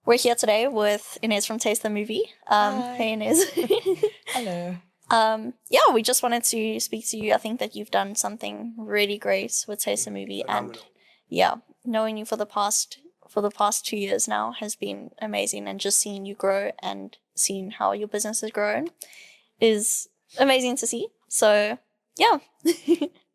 We're here today with Inez from Taste the Movie. Hi. Hey, Inez. Hello. We just wanted to speak to you. I think that you've done something really great with Taste the Movie, and knowing you for the past 2 years now has been amazing, and just seeing you grow and seeing how your business has grown is amazing to see. So, yeah.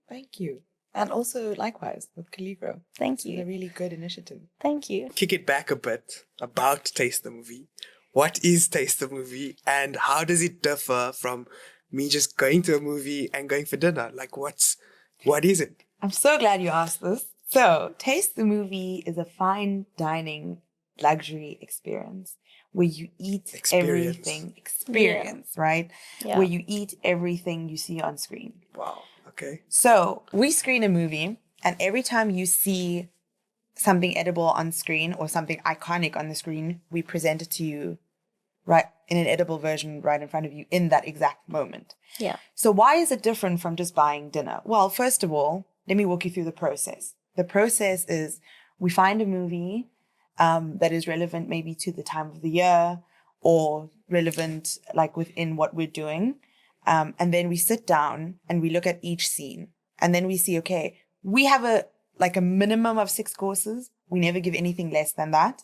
Thank you. And also, likewise, with Coligro. Thank It's you. a really good initiative. Thank you. Kick it back a bit about Taste the Movie. What is Taste the Movie, and how does it differ from me just going to a movie and going for dinner? Like, what is it? I'm so glad you asked this. So, Taste the Movie is a fine dining luxury experience where you eat everything. Experience, right? Yeah. Where you eat everything you see on screen. Wow. Okay. So, we screen a movie, and every time you see something edible on screen or something iconic on the screen, we present it to you right in an edible version right in front of you in that exact moment. Yeah. So why is it different from just buying dinner? Well, first of all, let me walk you through the process. The process is we find a movie that is relevant maybe to the time of the year or relevant like within what we're doing. And then we sit down and we look at each scene. And then we see, okay, we have a minimum of 6 courses. We never give anything less than that.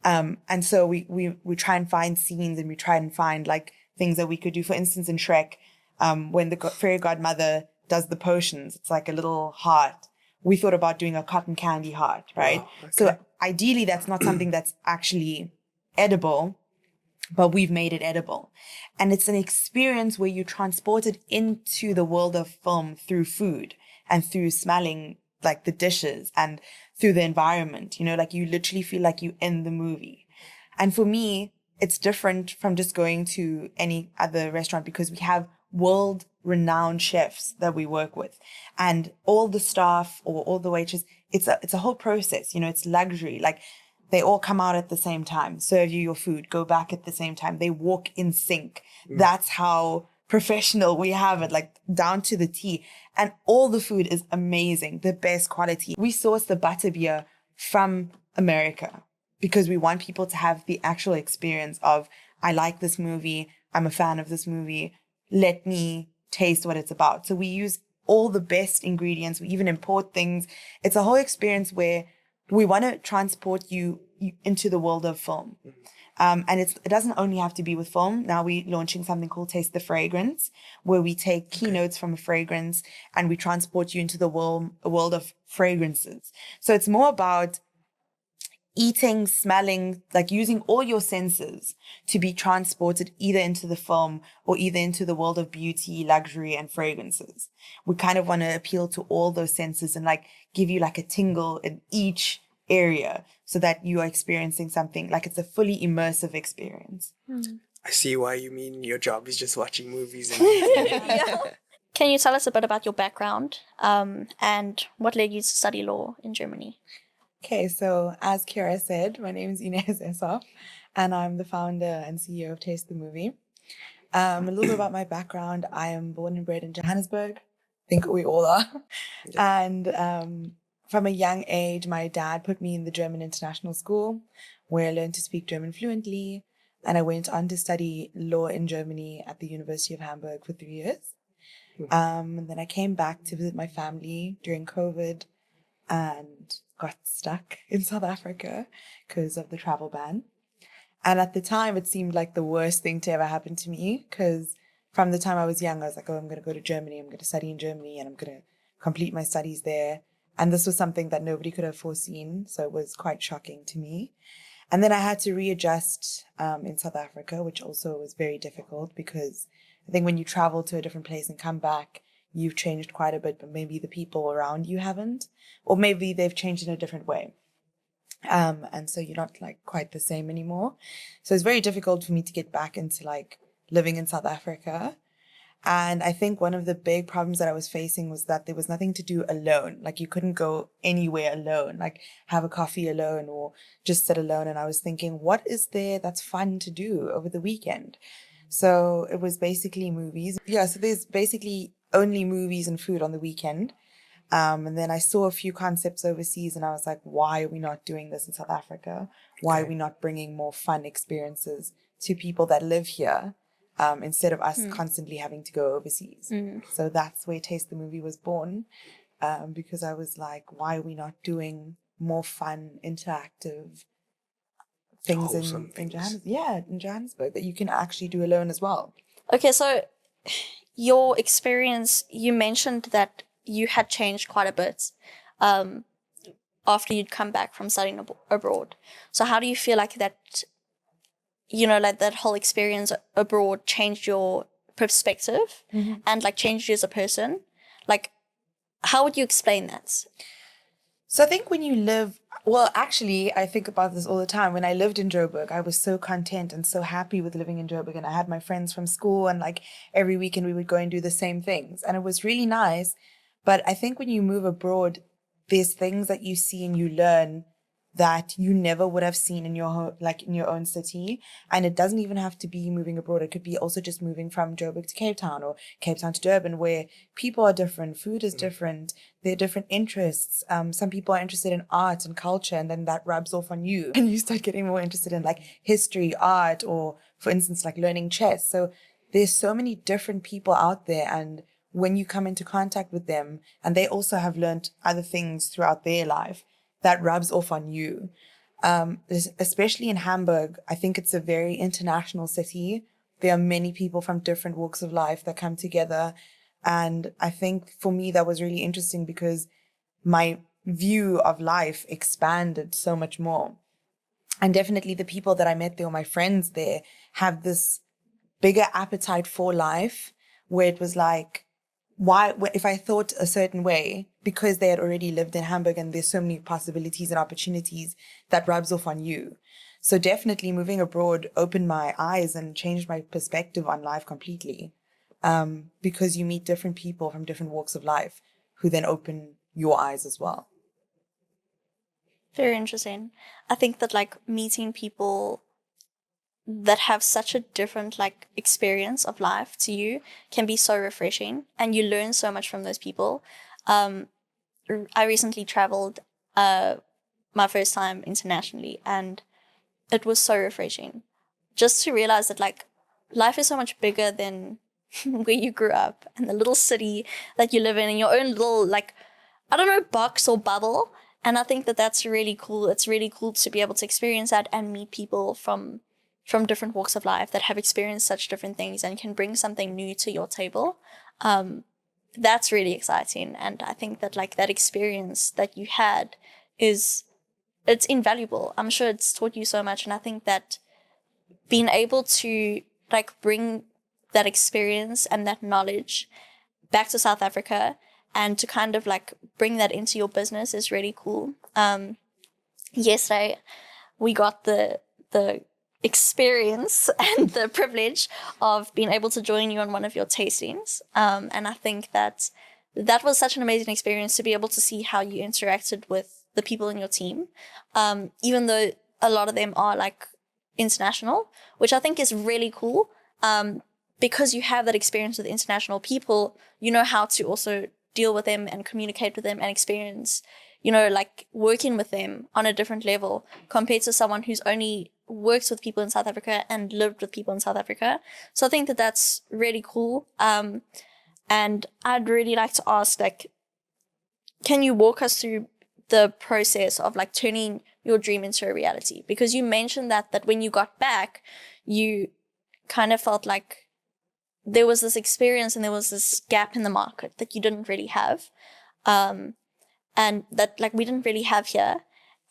And so we try and find scenes, and we try and find like things that we could do. For instance, in Shrek, when the fairy godmother does the potions, it's like a little heart. We thought about doing a cotton candy heart, right? Wow, okay. So ideally, that's not something that's actually edible, but we've made it edible. And it's an experience where you transported into the world of film through food and through smelling like the dishes and through the environment, like you literally feel like you're in the movie. And for me, it's different from just going to any other restaurant because we have world renowned chefs that we work with, and all the staff or all the waitresses, it's a whole process, it's luxury. Like they all come out at the same time, serve you your food, go back at the same time. They walk in sync. That's how professional we have it, like down to the T. And all the food is amazing, the best quality. We source the butterbeer from America because we want people to have the actual experience of, I like this movie, I'm a fan of this movie, let me taste what it's about. So we use all the best ingredients, we even import things. It's a whole experience where we want to transport you into the world of film. And it doesn't only have to be with film. Now we're launching something called Taste the Fragrance, where we take keynotes from a fragrance and we transport you into the world of fragrances. So it's more about eating, smelling, like using all your senses to be transported either into the film or either into the world of beauty, luxury, and fragrances. We kind of want to appeal to all those senses and like give you like a tingle in each area so that you are experiencing something like it's a fully immersive experience. I see why you mean your job is just watching movies and Yeah. Can you tell us a bit about your background and what led you to study law in Germany? Okay, so as Kira said, my name is Inez Essop, and I'm the founder and CEO of Taste the Movie. A little bit about my background. I am born and bred in Johannesburg. I think we all are. Yeah. And from a young age, my dad put me in the German International School, where I learned to speak German fluently. And I went on to study law in Germany at the University of Hamburg for 3 years. And then I came back to visit my family during COVID and got stuck in South Africa because of the travel ban. And at the time, it seemed like the worst thing to ever happen to me because from the time I was young, I was like, oh, I'm going to go to Germany. I'm going to study in Germany and I'm going to complete my studies there. And this was something that nobody could have foreseen. So it was quite shocking to me. And then I had to readjust in South Africa, which also was very difficult because I think when you travel to a different place and come back, you've changed quite a bit, but maybe the people around you haven't, or maybe they've changed in a different way. And so you're not like quite the same anymore. So it's very difficult for me to get back into like living in South Africa. And I think one of the big problems that I was facing was that there was nothing to do alone. Like you couldn't go anywhere alone, like have a coffee alone or just sit alone. And I was thinking, what is there that's fun to do over the weekend? So it was basically movies. Yeah, so there's basically only movies and food on the weekend. And then I saw a few concepts overseas and I was like, why are we not doing this in South Africa? Why are we not bringing more fun experiences to people that live here instead of us constantly having to go overseas? So that's where Taste the Movie was born, because I was like, why are we not doing more fun, interactive things Wholesome in things. Johannesburg? Yeah, in Johannesburg that you can actually do alone as well. Okay, so your experience, you mentioned that you had changed quite a bit after you'd come back from studying abroad. So how do you feel like that, like that whole experience abroad changed your perspective and like changed you as a person? Like, how would you explain that? So I think when you live, well, actually, I think about this all the time. When I lived in Joburg, I was so content and so happy with living in Joburg. And I had my friends from school, and like every weekend we would go and do the same things. And it was really nice. But I think when you move abroad, there's things that you see and you learn that you never would have seen in your in your own city. And it doesn't even have to be moving abroad. It could be also just moving from Joburg to Cape Town or Cape Town to Durban, where people are different, food is different, there are different interests. Some people are interested in art and culture, and then that rubs off on you and you start getting more interested in like history, art, or for instance like learning chess. So there's so many different people out there, and when you come into contact with them and they also have learned other things throughout their life, that rubs off on you. Especially in Hamburg, I think it's a very international city. There are many people from different walks of life that come together. And I think for me, that was really interesting because my view of life expanded so much more. And definitely the people that I met there, or my friends there, have this bigger appetite for life, where it was like, why, if I thought a certain way, because they had already lived in Hamburg and there's so many possibilities and opportunities, that rubs off on you. So definitely moving abroad opened my eyes and changed my perspective on life completely, because you meet different people from different walks of life who then open your eyes as well. Very interesting. I think that like meeting people that have such a different like experience of life to you can be so refreshing, and you learn so much from those people. I recently traveled my first time internationally, and it was so refreshing just to realize that like life is so much bigger than where you grew up and the little city that you live in your own little like, I don't know, box or bubble. And I think that that's really cool. It's really cool to be able to experience that and meet people from different walks of life that have experienced such different things and can bring something new to your table. That's really exciting. And I think that like that experience that you had it's invaluable. I'm sure it's taught you so much. And I think that being able to like bring that experience and that knowledge back to South Africa and to kind of like bring that into your business is really cool. Yesterday we got the experience and the privilege of being able to join you on one of your tastings. And I think that was such an amazing experience to be able to see how you interacted with the people in your team, even though a lot of them are like international, which I think is really cool. Because you have that experience with international people, you know how to also deal with them and communicate with them and experience, like working with them on a different level compared to someone who's only worked with people in South Africa and lived with people in South Africa. So I think that that's really cool. And I'd really like to ask, like, can you walk us through the process of like turning your dream into a reality? Because you mentioned that when you got back, you kind of felt like there was this experience and there was this gap in the market that you didn't really have, and that like we didn't really have here,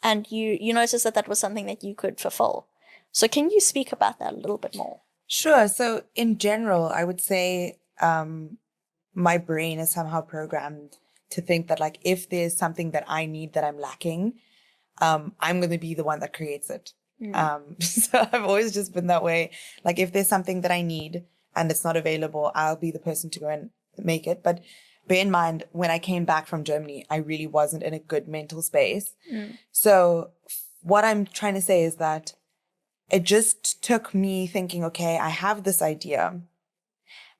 and you noticed that was something that you could fulfill. So can you speak about that a little bit more? Sure. So in general, I would say my brain is somehow programmed to think that like if there's something that I need that I'm lacking, I'm going to be the one that creates it. So I've always just been that way. Like if there's something that I need and it's not available, I'll be the person to go and make it. But bear in mind, when I came back from Germany, I really wasn't in a good mental space. So what I'm trying to say is that it just took me thinking, okay, I have this idea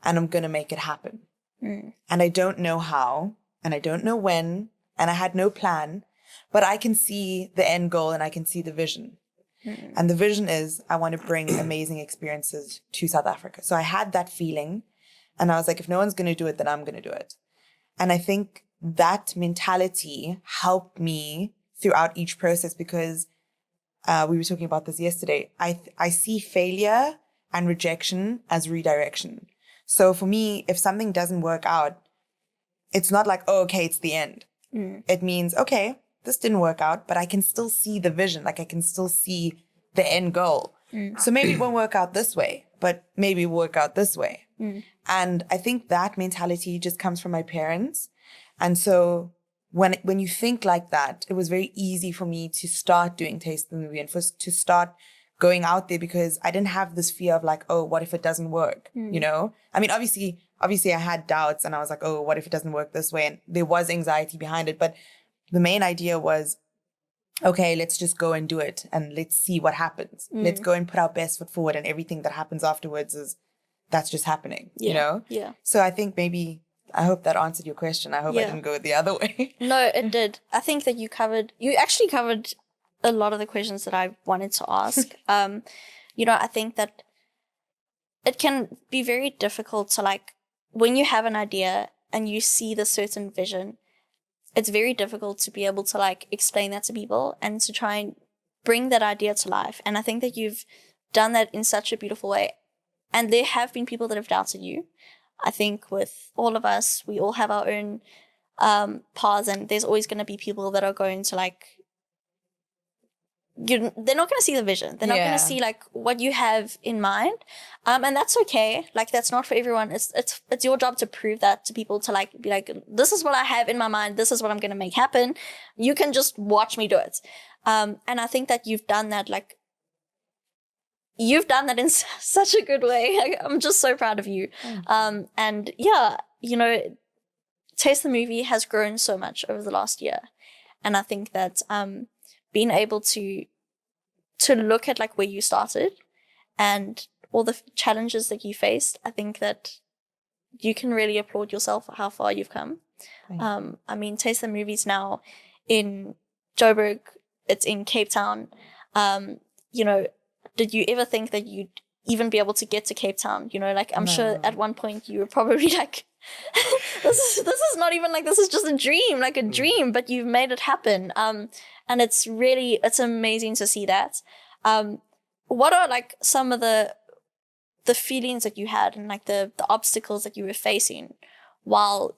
and I'm going to make it happen. And I don't know how, and I don't know when, and I had no plan, but I can see the end goal and I can see the vision. And the vision is I want to bring amazing experiences to South Africa. So I had that feeling, and I was like, if no one's going to do it, then I'm going to do it. And I think that mentality helped me throughout each process, because we were talking about this yesterday. I see failure and rejection as redirection. So for me, if something doesn't work out, it's not like, oh, okay, it's the end. It means, okay, this didn't work out, but I can still see the vision. Like I can still see the end goal. So maybe it won't work out this way, but maybe it will work out this way. And I think that mentality just comes from my parents. And so when you think like that, it was very easy for me to start doing Taste the Movie and to start going out there, because I didn't have this fear of like, oh, what if it doesn't work? You know, I mean, obviously I had doubts, and I was like, oh, what if it doesn't work this way? And there was anxiety behind it. But the main idea was, okay, let's just go and do it, and let's see what happens. Let's go and put our best foot forward, and everything that happens afterwards that's just happening, you know? Yeah. So I think I hope that answered your question. I hope I didn't go the other way. No, it did. I think that you actually covered a lot of the questions that I wanted to ask. You know, I think that it can be very difficult to, like, when you have an idea and you see the certain vision, it's very difficult to be able to, like, explain that to people and to try and bring that idea to life. And I think that you've done that in such a beautiful way. And there have been people that have doubted you. I think with all of us, we all have our own paths, and there's always going to be people that are going to, like, they're not going to see the vision. They're not going to see, like, what you have in mind. And that's okay. Like, that's not for everyone. It's your job to prove that to people, to, like, be like, this is what I have in my mind. This is what I'm going to make happen. You can just watch me do it. And I think that you've done that, like, you've done that in such a good way. I'm just so proud of you. And yeah, you know, Taste the Movie has grown so much over the last year. And I think that being able to look at, like, where you started and all the challenges that you faced, I think that you can really applaud yourself for how far you've come. I mean, Taste the Movie's now in Joburg, it's in Cape Town. You know, did you ever think that you'd even be able to get to Cape Town? You know, like, I'm sure at one point you were probably like, this is not even, like, this is just a dream, like a dream, but you've made it happen. And it's amazing to see that. What are, like, some of the feelings that you had, and, like, the obstacles that you were facing while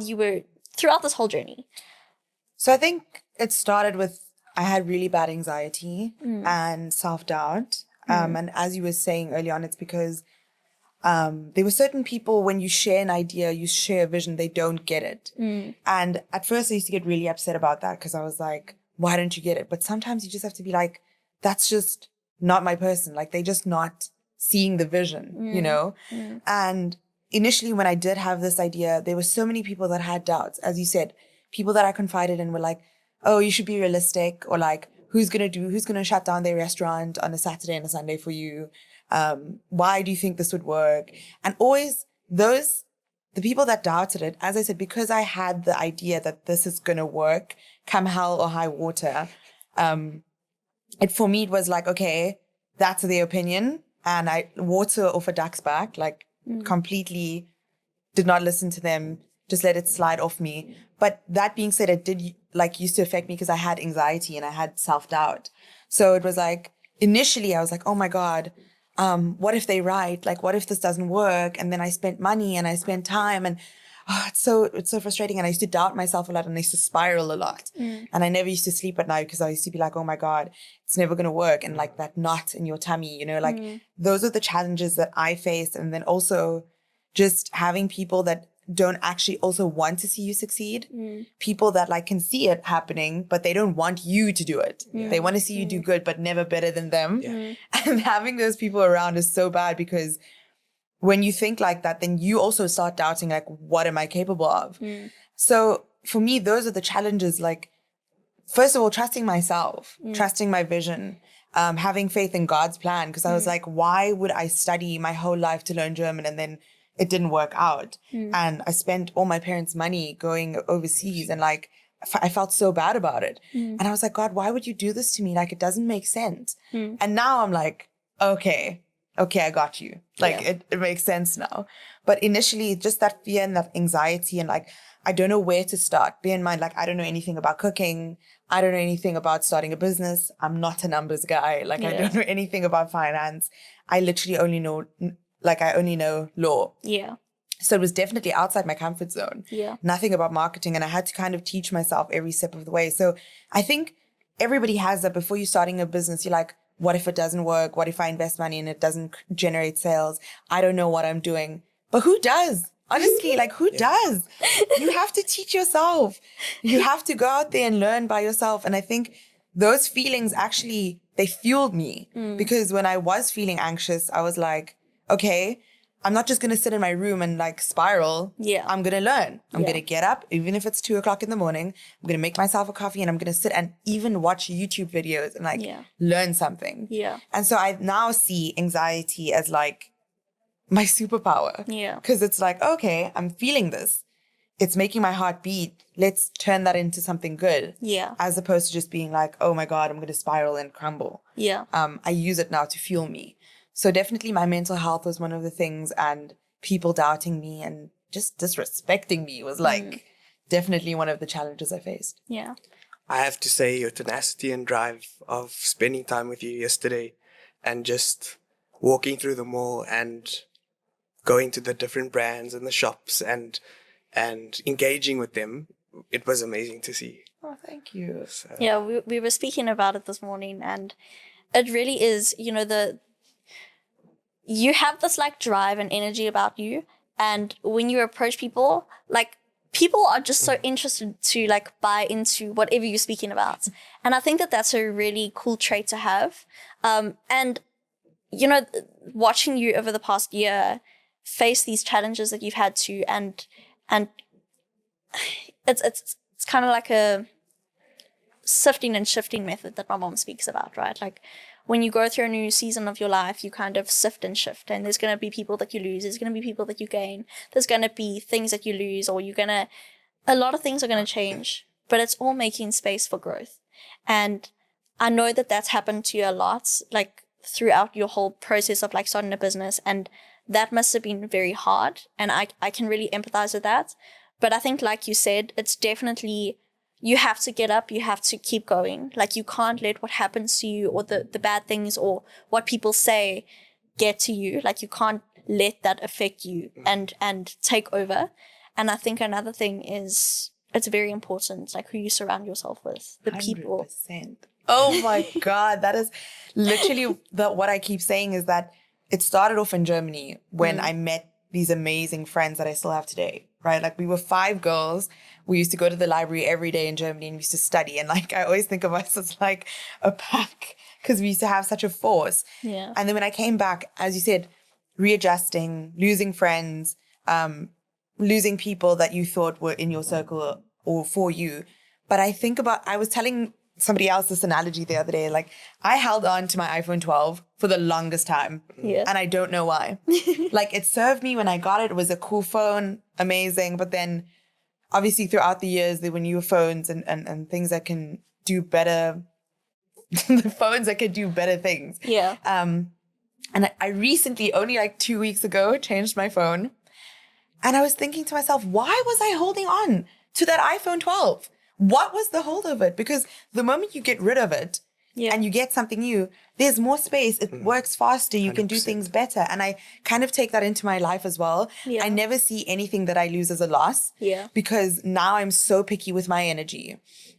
you were throughout this whole journey? So I think it started with, I had really bad anxiety and self-doubt. And as you were saying early on, it's because there were certain people, when you share an idea, you share a vision, they don't get it. And at first I used to get really upset about that, because I was like, why don't you get it? But sometimes you just have to be like, that's just not my person. Like, they're just not seeing the vision, you know? And initially when I did have this idea, there were so many people that had doubts. As you said, people that I confided in were like, oh, you should be realistic, or like, who's going to shut down their restaurant on a Saturday and a Sunday for you? Why do you think this would work? And always the people that doubted it, as I said, because I had the idea that this is going to work, come hell or high water, for me, it was like, okay, that's their opinion. And I water off a duck's back, like, completely did not listen to them, just let it slide off me. But that being said, it did, like, used to affect me, because I had anxiety and I had self-doubt. So it was like, initially I was like, oh my God, what if they write? Like, what if this doesn't work? And then I spent money and I spent time, and it's so frustrating. And I used to doubt myself a lot, and I used to spiral a lot. And I never used to sleep at night, because I used to be like, oh my God, it's never going to work. And, like, that knot in your tummy, you know, like, those are the challenges that I faced. And then also just having people that don't actually also want to see you succeed. People that, like, can see it happening, but they don't want you to do it. They want to see you do good, but never better than them. And having those people around is so bad, because when you think like that, then you also start doubting, like, what am I capable of? So for me, those are the challenges. Like, first of all, trusting myself, trusting my vision, having faith in God's plan. Because I was like, why would I study my whole life to learn German and then it didn't work out. And I spent all my parents' money going overseas, and like, I felt so bad about it. And I was like, God, why would you do this to me? Like, it doesn't make sense. And now I'm like, okay, I got you. Like, it makes sense now. But initially, just that fear and that anxiety, and like, I don't know where to start. Bear in mind, like, I don't know anything about cooking. I don't know anything about starting a business. I'm not a numbers guy. Like, I don't know anything about finance. I literally only know, I only know law. Yeah. So it was definitely outside my comfort zone. Yeah. Nothing about marketing. And I had to kind of teach myself every step of the way. So I think everybody has that before you starting a business. You're like, what if it doesn't work? What if I invest money and it doesn't generate sales? I don't know what I'm doing. But who does? Honestly, like, who does? You have to teach yourself. You have to go out there and learn by yourself. And I think those feelings actually, they fueled me. Because when I was feeling anxious, I was like, okay, I'm not just going to sit in my room and like spiral. Yeah. I'm going to learn. I'm going to get up, even if it's 2:00 in the morning. I'm going to make myself a coffee, and I'm going to sit and even watch YouTube videos and like learn something. Yeah. And so I now see anxiety as like my superpower. Yeah. Because it's like, okay, I'm feeling this. It's making my heart beat. Let's turn that into something good. Yeah. As opposed to just being like, oh my God, I'm going to spiral and crumble. Yeah. I use it now to fuel me. So definitely my mental health was one of the things, and people doubting me and just disrespecting me was like definitely one of the challenges I faced. Yeah. I have to say, your tenacity and drive of spending time with you yesterday and just walking through the mall and going to the different brands and the shops and engaging with them, it was amazing to see. Oh, thank you. So, Yeah, we were speaking about it this morning, and it really is, you have this like drive and energy about you, and when you approach people, like, people are just so interested to like buy into whatever you're speaking about. And I think that that's a really cool trait to have. And watching you over the past year face these challenges that you've had to, and it's kind of like a sifting and shifting method that my mom speaks about, right? Like, when you go through a new season of your life, you kind of sift and shift, and there's going to be people that you lose, there's going to be people that you gain, there's going to be things that you lose, or a lot of things are going to change, but it's all making space for growth. And I know that that's happened to you a lot, like, throughout your whole process of like starting a business, and that must have been very hard, and I can really empathize with that. But I think, like you said, it's definitely, you have to get up, you have to keep going. Like, you can't let what happens to you, or the bad things, or what people say get to you. Like, you can't let that affect you and take over. And I think another thing is, it's very important, like, who you surround yourself with, the people. 100%. Oh my God, that is literally what I keep saying, is that it started off in Germany when I met these amazing friends that I still have today, right? Like, we were 5 girls. We used to go to the library every day in Germany, and we used to study. And like, I always think of us as like a pack, because we used to have such a force. Yeah. And then when I came back, as you said, readjusting, losing friends, losing people that you thought were in your circle or for you. But I was telling somebody else this analogy the other day, like, I held on to my iPhone 12 for the longest time. Yeah. And I don't know why. Like, it served me when I got it. It was a cool phone, amazing. But then obviously throughout the years, there were newer phones and things that can do better, the phones that can do better things. Yeah. And I recently, only like 2 weeks ago, changed my phone. And I was thinking to myself, why was I holding on to that iPhone 12? What was the hold of it? Because the moment you get rid of it and you get something new, there's more space. It works faster. You can do 100%. things better. And I kind of take that into my life as well. Yeah. I never see anything that I lose as a loss. Yeah. Because now I'm so picky with my energy.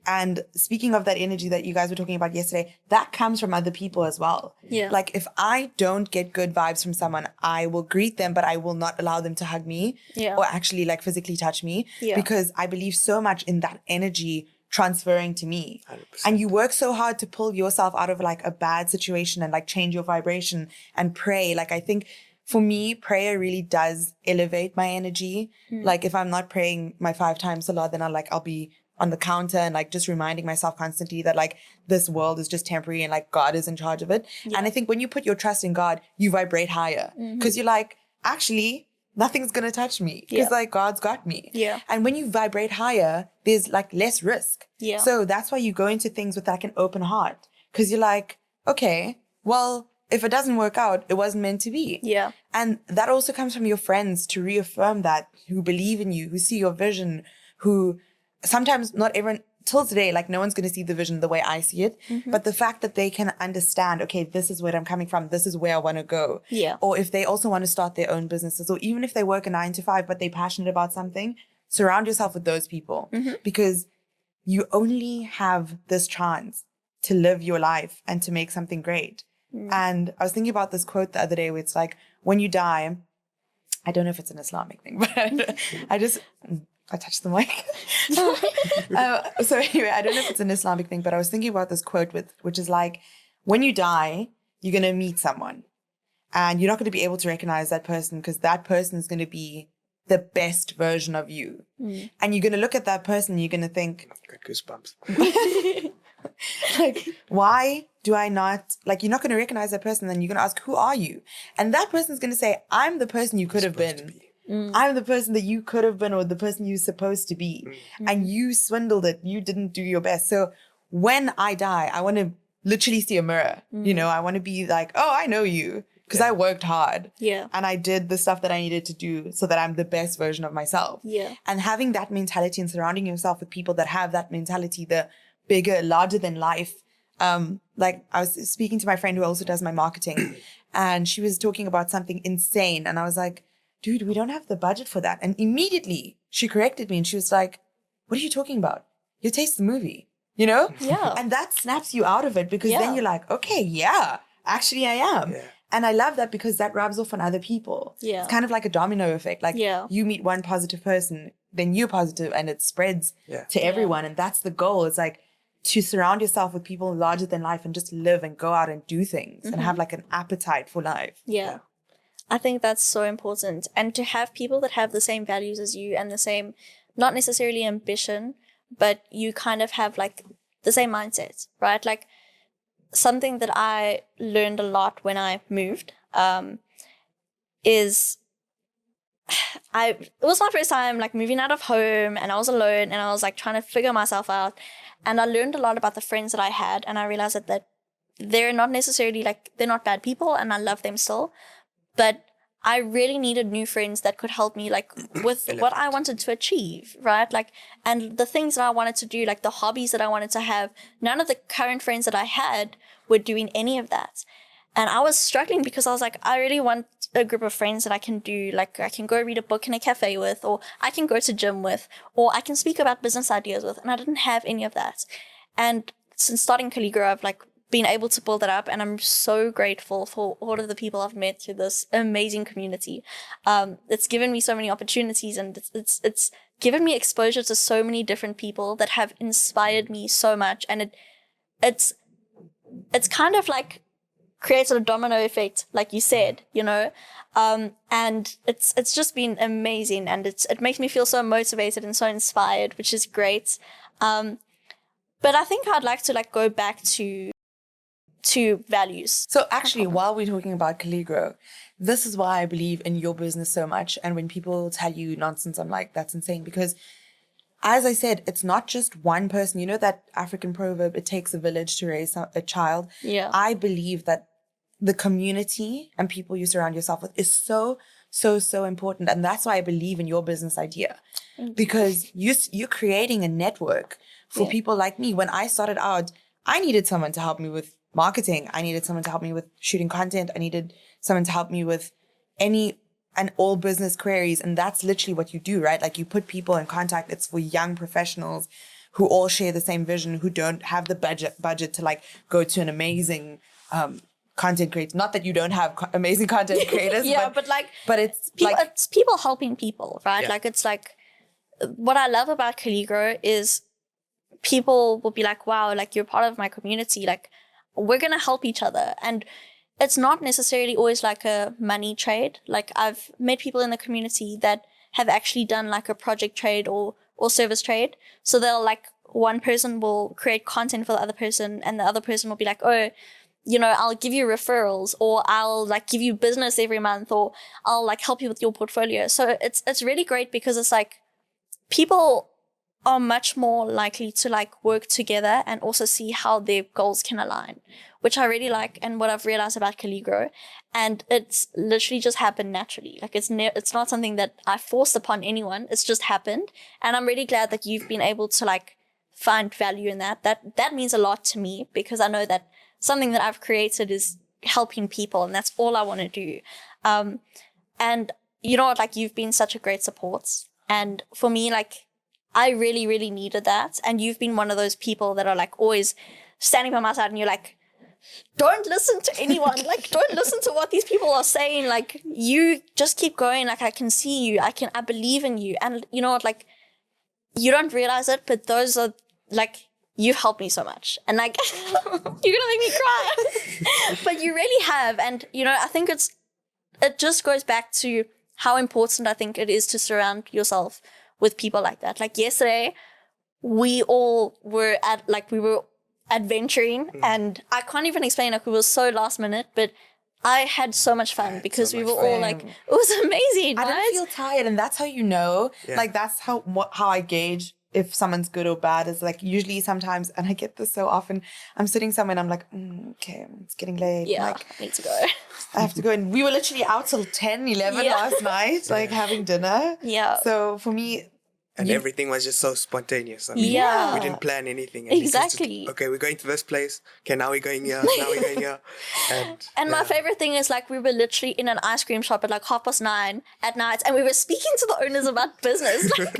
And speaking of that energy that you guys were talking about yesterday, that comes from other people as well. Yeah. Like, if I don't get good vibes from someone, I will greet them, but I will not allow them to hug me or actually like physically touch me, because I believe so much in that energy transferring to me. 100%. And you work so hard to pull yourself out of like a bad situation and like change your vibration and pray. Like, I think for me, prayer really does elevate my energy. Like, if I'm not praying my 5 times a lot, then I'll be on the counter and like just reminding myself constantly that like this world is just temporary and like God is in charge of it. And I think when you put your trust in God, you vibrate higher, because you're like, actually, nothing's going to touch me because like God's got me. Yeah. And when you vibrate higher, there's like less risk. Yeah. So that's why you go into things with like an open heart, because you're like, okay, well, if it doesn't work out, it wasn't meant to be. Yeah. And that also comes from your friends to reaffirm that, who believe in you, who see your vision, who sometimes not everyone, till today, like no one's going to see the vision the way I see it. But the fact that they can understand, okay, this is where I'm coming from. This is where I want to go. Yeah. Or if they also want to start their own businesses, or even if they work a 9 to 5, but they're passionate about something, surround yourself with those people, because you only have this chance to live your life and to make something great. And I was thinking about this quote the other day where it's like, when you die, I don't know if it's an Islamic thing, but I touched the mic. So anyway, I don't know if it's an Islamic thing, but I was thinking about this quote which is like, when you die, you're going to meet someone and you're not going to be able to recognize that person because that person is going to be the best version of you. And you're going to look at that person and you're going to think, Got goosebumps. like, why do I not, like, you're not going to recognize that person. Then you're going to ask, who are you? And that person's going to say, I'm the person you could have been. I'm the person that you could have been, or the person you're supposed to be. And you swindled it. You didn't do your best. So when I die, I want to literally see a mirror. You know, I want to be like, oh, I know you because I worked hard. Yeah. And I did the stuff that I needed to do so that I'm the best version of myself. Yeah. And having that mentality and surrounding yourself with people that have that mentality, the bigger, larger than life. Like I was speaking to my friend who also does my marketing and she was talking about something insane. And I was like, dude, we don't have the budget for that. And immediately she corrected me and she was like, what are you talking about? Your taste the movie, you know? Yeah. And that snaps you out of it because then you're like, okay, yeah, actually I am. Yeah. And I love that because that rubs off on other people. Yeah. It's kind of like a domino effect. Like Yeah. you meet one positive person, then you're positive and it spreads to everyone. And that's the goal. It's like to surround yourself with people larger than life and just live and go out and do things and have like an appetite for life. Yeah. I think that's so important. And to have people that have the same values as you and the same, not necessarily ambition, but you kind of have like the same mindset, right? Like something that I learned a lot when I moved is it was my first time like moving out of home and I was alone and I was like trying to figure myself out. And I learned a lot about the friends that I had and I realized that they're not necessarily like, they're not bad people and I love them still. But I really needed new friends that could help me like with what I wanted to achieve, right? Like, and the things that I wanted to do, like the hobbies that I wanted to have, none of the current friends that I had were doing any of that. And I was struggling because I was like, I really want a group of friends that I can do, like I can go read a book in a cafe with, or I can go to gym with, or I can speak about business ideas with. And I didn't have any of that. And since starting Coligro, I've like been able to build that up. And I'm so grateful for all of the people I've met through this amazing community. It's given me so many opportunities and it's given me exposure to so many different people that have inspired me so much. And it's kind of like creates a domino effect, like you said, you know, and it's just been amazing, and it makes me feel so motivated and so inspired, which is great. But I think I'd like to like go back to values. So actually, while we're talking about Coligro, this is why I believe in your business so much. And when people tell you nonsense, I'm like, that's insane, because as I said, it's not just one person. You know that African proverb, it takes a village to raise a child? Yeah. I believe that the community and people you surround yourself with is so, so, so important. And that's why I believe in your business idea. Because you're creating a network for people like me. When I started out, I needed someone to help me with marketing. I needed someone to help me with shooting content. I needed someone to help me with any and all business queries. And that's literally what you do, right? Like you put people in contact. It's for young professionals who all share the same vision, who don't have the budget to like go to an amazing content creator. Not that you don't have amazing content creators. but it's people, like, it's people helping people, right? Yeah. Like it's like what I love about Coligro is people will be like, wow, like you're part of my community. Like we're going to help each other. And it's not necessarily always like a money trade. Like I've met people in the community that have actually done like a project trade or service trade. So they'll like, one person will create content for the other person and the other person will be like, oh, I'll give you referrals, or I'll like give you business every month, or I'll like help you with your portfolio. So it's really great because it's like people are much more likely to like work together and also see how their goals can align, which I really like, and what I've realized about Coligro. And it's literally just happened naturally. Like it's not something that I forced upon anyone. It's just happened. And I'm really glad that you've been able to like find value in that. That means a lot to me, because I know that something that I've created is helping people, and that's all I want to do. And you know what, like you've been such a great support. And for me, like I really, really needed that. And you've been one of those people that are like always standing by my side, and you're like, don't listen to anyone. Like, don't listen to what these people are saying. Like, you just keep going. Like, I can see you. I believe in you. And you know what, like, you don't realize it, but those are like, you've helped me so much. And like, you're going to make me cry. But you really have. And, I think it just goes back to how important I think it is to surround yourself with people like that. Like yesterday, we all were we were adventuring, and I can't even explain, like, it was so last minute, but I had so much fun because we were all like, it was amazing. I right? don't feel tired, and that's how you know. Yeah. Like that's how I gauge if someone's good or bad. Is like usually sometimes, and I get this so often. I'm sitting somewhere and I'm like, okay, it's getting late. Yeah, like, I need to go. I have to go. And we were literally out till 10, 11 last night, like having dinner. Yeah. So for me. And everything was just so spontaneous. I mean, Yeah. we didn't plan anything. And Exactly. Just, okay, we're going to this place. Okay, now we're going here. Now we're going here. And my favorite thing is, like, we were literally in an ice cream shop at like 9:30 at night, and we were speaking to the owners about business. Like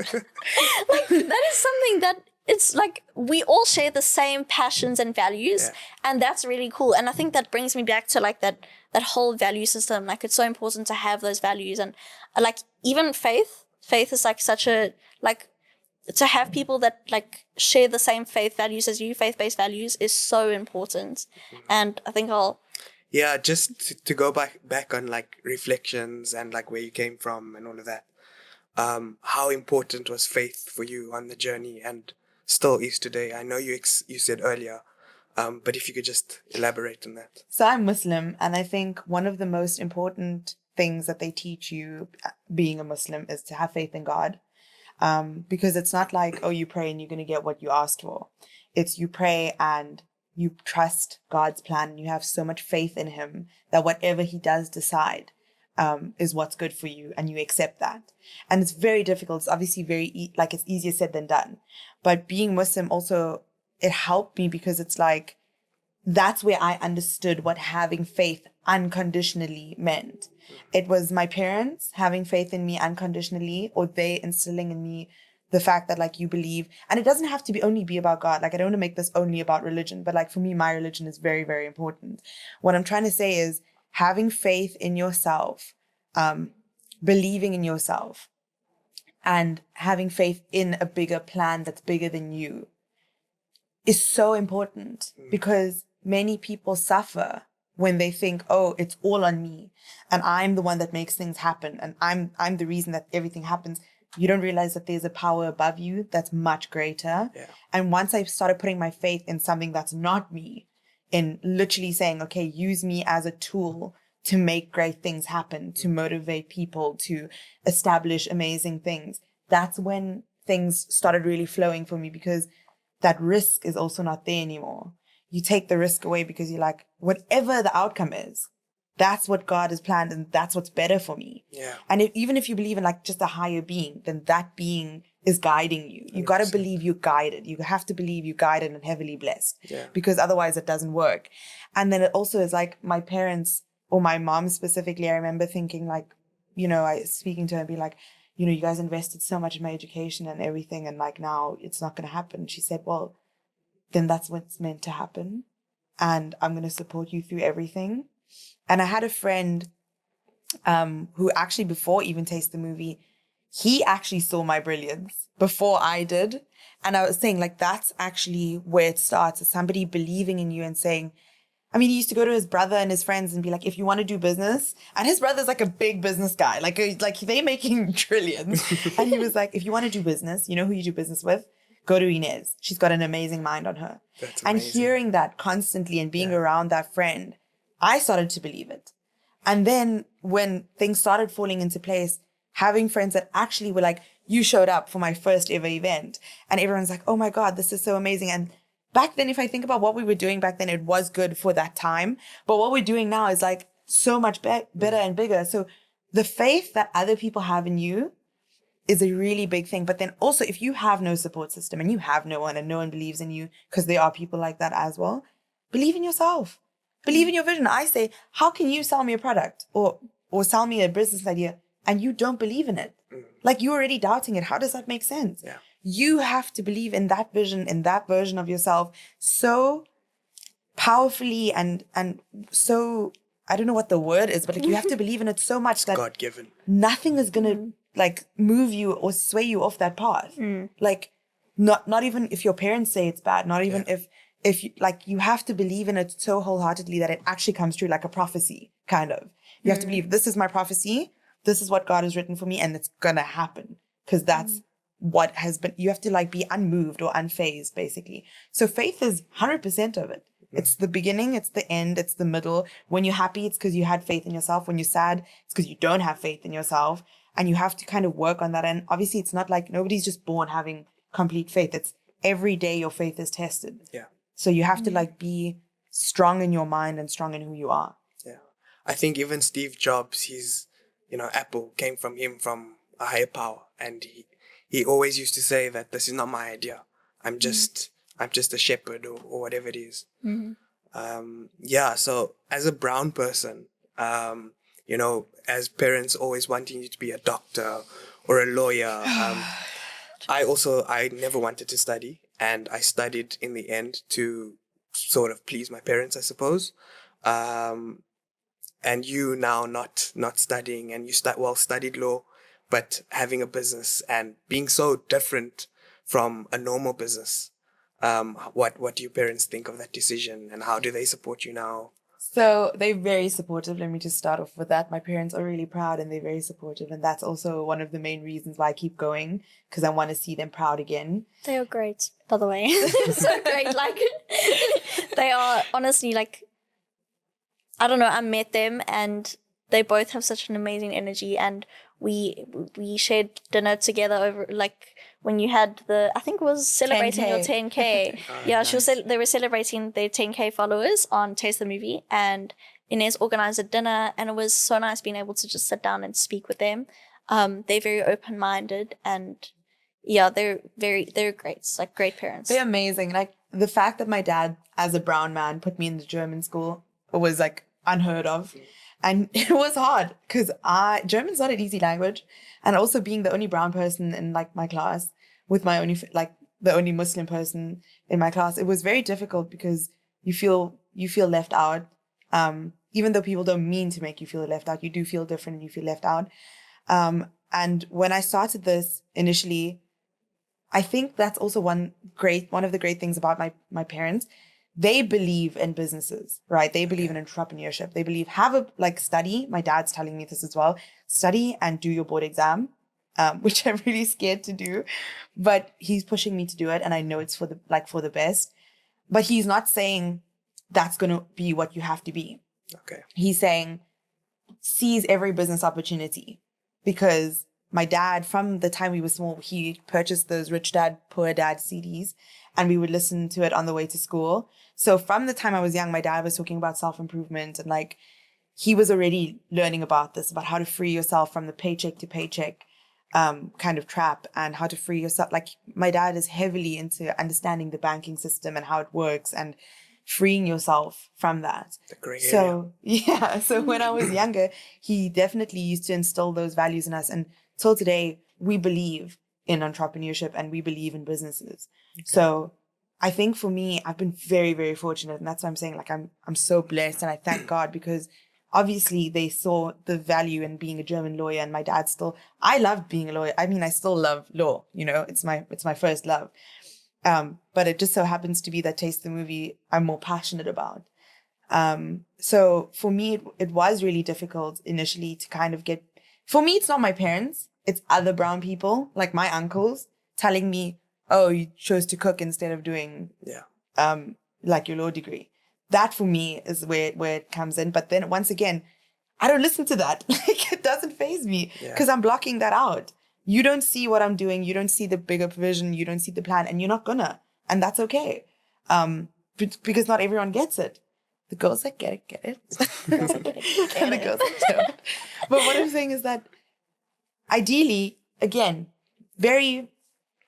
that is something that it's like we all share the same passions and values, and that's really cool. And I think that brings me back to like that whole value system. Like, it's so important to have those values, and like even faith is like such a like to have people that like share the same faith values as you, faith-based values, is so important. And I think just to go back on like reflections and like where you came from and all of that. How important was faith for you on the journey, and still is today? I know you said earlier, but if you could just elaborate on that. So I'm Muslim, and I think one of the most important things that they teach you being a Muslim is to have faith in God. Because it's not like, oh, you pray and you're going to get what you asked for. It's you pray and you trust God's plan, and you have so much faith in him that whatever he does decide is what's good for you, and you accept that. And it's very difficult. It's obviously it's easier said than done. But being Muslim also, it helped me because it's like, that's where I understood what having faith unconditionally meant. It was my parents having faith in me unconditionally, or they instilling in me the fact that like you believe, and it doesn't have to only be about God. Like, I don't want to make this only about religion, but like for me, my religion is very, very important. What I'm trying to say is having faith in yourself, believing in yourself, and having faith in a bigger plan that's bigger than you is so important, because many people suffer when they think, oh, it's all on me and I'm the one that makes things happen and I'm the reason that everything happens. You don't realize that there's a power above you that's much greater. Yeah. And once I started putting my faith in something that's not me, in literally saying, okay, use me as a tool to make great things happen, to motivate people, to establish amazing things, that's when things started really flowing for me, because that risk is also not there anymore. You take the risk away because you're like, whatever the outcome is, that's what God has planned, and that's what's better for me. Yeah. And even if you believe in like just a higher being, then that being is guiding you. You got to believe you're guided. You have to believe you're guided and heavily blessed, because otherwise it doesn't work. And then it also is like my parents, or my mom specifically, I remember thinking like, I speaking to her and be like, you guys invested so much in my education and everything, and like now it's not going to happen. She said, well, then that's what's meant to happen, and I'm going to support you through everything. And I had a friend who actually, before even Taste the Movie, he actually saw my brilliance before I did. And I was saying, like, that's actually where it starts, is somebody believing in you and saying, I mean, he used to go to his brother and his friends and be like, if you want to do business, and his brother's like a big business guy, like they're making trillions. And he was like, if you want to do business, you know who you do business with? go to Inez. She's got an amazing mind on her. That's and amazing. hearing that constantly and being around that friend, I started to believe it. And then when things started falling into place, having friends that actually were like, you showed up for my first ever event, and everyone's like, oh my God, this is so amazing. And back then, if I think about what we were doing back then, it was good for that time. But what we're doing now is like so much better and bigger. So the faith that other people have in you is a really big thing. But then also, if you have no support system and you have no one and no one believes in you, because there are people like that as well, believe in yourself. Believe in your vision. I say, how can you sell me a product or sell me a business idea and you don't believe in it? Like, you're already doubting it. How does that make sense? Yeah. You have to believe in that vision, in that version of yourself so powerfully and so, I don't know what the word is, but like you have to believe in it so much that God-given. nothing is going to like move you or sway you off that path. Like not even if your parents say it's bad, not even if you, like, you have to believe in it so wholeheartedly that it actually comes true, like a prophecy, kind of. You have to believe, this is my prophecy, this is what God has written for me, and it's gonna happen, because that's what has been. You have to like be unmoved or unfazed, basically. So faith is 100% of it. It's the beginning, it's the end, it's the middle. When you're happy, it's because you had faith in yourself. When you're sad, it's because you don't have faith in yourself, and you have to kind of work on that. And obviously, it's not like nobody's just born having complete faith. It's every day your faith is tested. Yeah. So you have to like be strong in your mind and strong in who you are. Yeah. I think even Steve Jobs, Apple came from him, from a higher power. And he always used to say that this is not my idea. I'm just a shepherd or whatever it is. So as a brown person, as parents always wanting you to be a doctor or a lawyer, I never wanted to study, and I studied in the end to sort of please my parents, I suppose. And you now not studying, and you studied law, but having a business and being so different from a normal business. What do your parents think of that decision, and how do they support you now? So they're very supportive. Let me just start off with that. My parents are really proud and they're very supportive. And that's also one of the main reasons why I keep going, because I want to see them proud again. They are great, by the way. So great. Like, they are honestly, like, I don't know, I met them and they both have such an amazing energy, and we shared dinner together over, like, when you had I think it was celebrating 10K. your 10K. Yeah, Nice. they were celebrating their 10K followers on Taste the Movie, and Inez organized a dinner, and it was so nice being able to just sit down and speak with them. They're very open-minded, and yeah, they're great. It's like great parents. They're amazing. Like, the fact that my dad, as a brown man, put me in the German school was like unheard of. And it was hard because German's not an easy language. And also being the only brown person in like my class, with my only, like the only Muslim person in my class, it was very difficult because you feel left out. Even though people don't mean to make you feel left out, you do feel different and you feel left out. And when I started this initially, I think that's also one of the great things about my parents. They believe in businesses, right? They believe in entrepreneurship. They believe, study. My dad's telling me this as well. Study and do your board exam, which I'm really scared to do, but he's pushing me to do it. And I know it's for the best, but he's not saying that's going to be what you have to be. Okay. He's saying seize every business opportunity, because my dad, from the time we were small, he purchased those Rich Dad, Poor Dad CDs, and we would listen to it on the way to school. So from the time I was young, my dad was talking about self-improvement, and like he was already learning about this, about how to free yourself from the paycheck to paycheck kind of trap, and how to free yourself. Like, my dad is heavily into understanding the banking system and how it works and freeing yourself from that. The gray area. So yeah, so when I was younger, he definitely used to instill those values in us. And till today, we believe in entrepreneurship and we believe in businesses. Okay. So I think for me, I've been very, very fortunate. And that's why I'm saying, like, I'm so blessed, and I thank God, because obviously they saw the value in being a German lawyer, and my dad I loved being a lawyer. I mean, I still love law, it's my first love. But it just so happens to be that Taste the Movie I'm more passionate about. So for me, it was really difficult initially to kind of for me, it's not my parents, it's other brown people, like my uncles, telling me, oh, you chose to cook instead of doing like your law degree. That for me is where it comes in. But then once again, I don't listen to that. Like, it doesn't faze me because I'm blocking that out. You don't see what I'm doing. You don't see the bigger provision. You don't see the plan, and you're not gonna. And that's okay. Because not everyone gets it. The girls that get it. Girls that get it, And the girls that don't. But what I'm saying is that ideally, again, very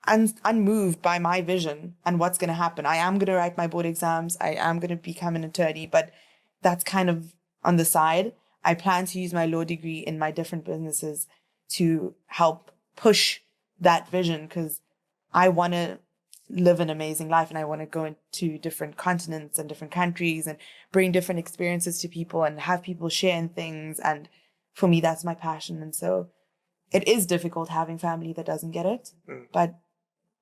unmoved by my vision and what's going to happen. I am going to write my board exams. I am going to become an attorney, but that's kind of on the side. I plan to use my law degree in my different businesses to help push that vision because I want to live an amazing life and I want to go into different continents and different countries and bring different experiences to people and have people share in things. And for me, that's my passion. And so it is difficult having family that doesn't get it, but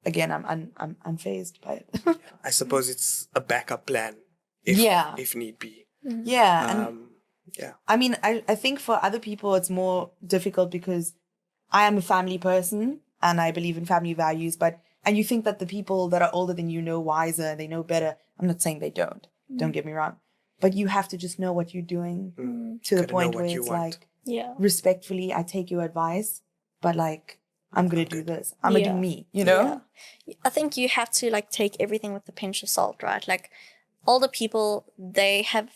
again, I'm unfazed by it. I suppose it's a backup plan if need be. Yeah. I mean, I think for other people, it's more difficult because I am a family person and I believe in family values, and you think that the people that are older than you know wiser, they know better. I'm not saying they don't get me wrong, but you have to just know what you're doing to the point where it's like, respectfully, I take your advice, but like, I'm going to do this. I'm going to do me, you know? Yeah. I think you have to like take everything with a pinch of salt, right? Like older people, they have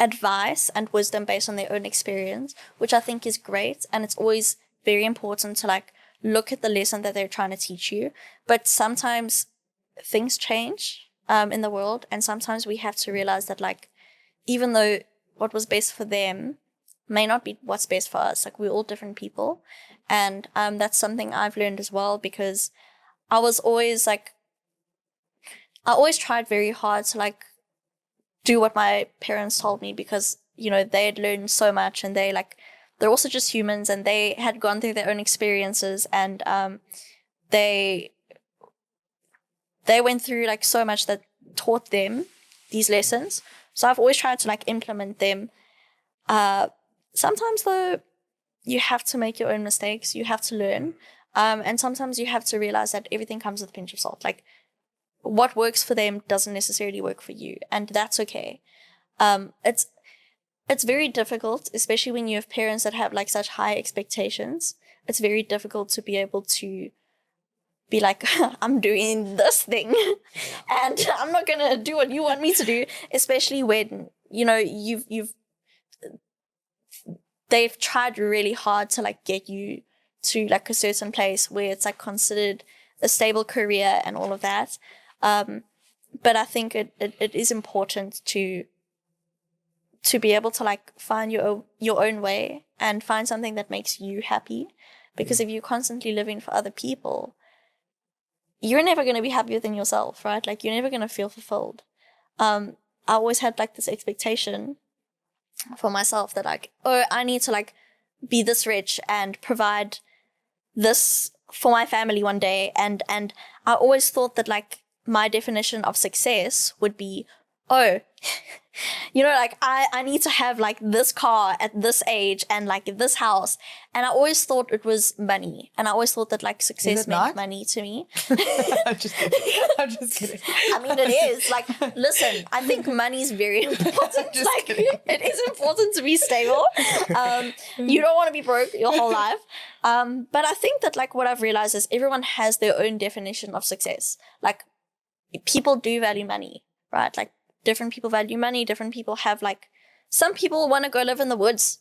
advice and wisdom based on their own experience, which I think is great. And it's always very important to like look at the lesson that they're trying to teach you. But sometimes things change in the world. And sometimes we have to realize that like, even though what was best for them may not be what's best for us, like we're all different people. And that's something I've learned as well, because I always tried very hard to like do what my parents told me, because, you know, they had learned so much and they're also just humans and they had gone through their own experiences, and they went through like so much that taught them these lessons. So I've always tried to like implement them. Sometimes though, you have to make your own mistakes. You have to learn. And sometimes you have to realize that everything comes with a pinch of salt. Like what works for them doesn't necessarily work for you. And that's okay. It's very difficult, especially when you have parents that have like such high expectations. It's very difficult to be able to be like, I'm doing this thing and I'm not going to do what you want me to do, especially when, you know, they've tried really hard to like get you to like a certain place where it's like considered a stable career and all of that. But I think it is important to be able to like find your own way and find something that makes you happy. Because if you're constantly living for other people, you're never going to be happier than yourself, right? Like you're never going to feel fulfilled. I always had like this expectation for myself that like, oh, I need to like be this rich and provide this for my family one day. And I always thought that like my definition of success would be, oh, you know, like I need to have like this car at this age and like this house. And I always thought it was money. And I always thought that like success meant money to me. I'm just kidding. I mean, it is. Like, listen, I think money is very important. Like, it is important to be stable. You don't want to be broke your whole life. But I think that like what I've realized is everyone has their own definition of success. Like, people do value money, right? Like, different people value money. Different people have like, some people want to go live in the woods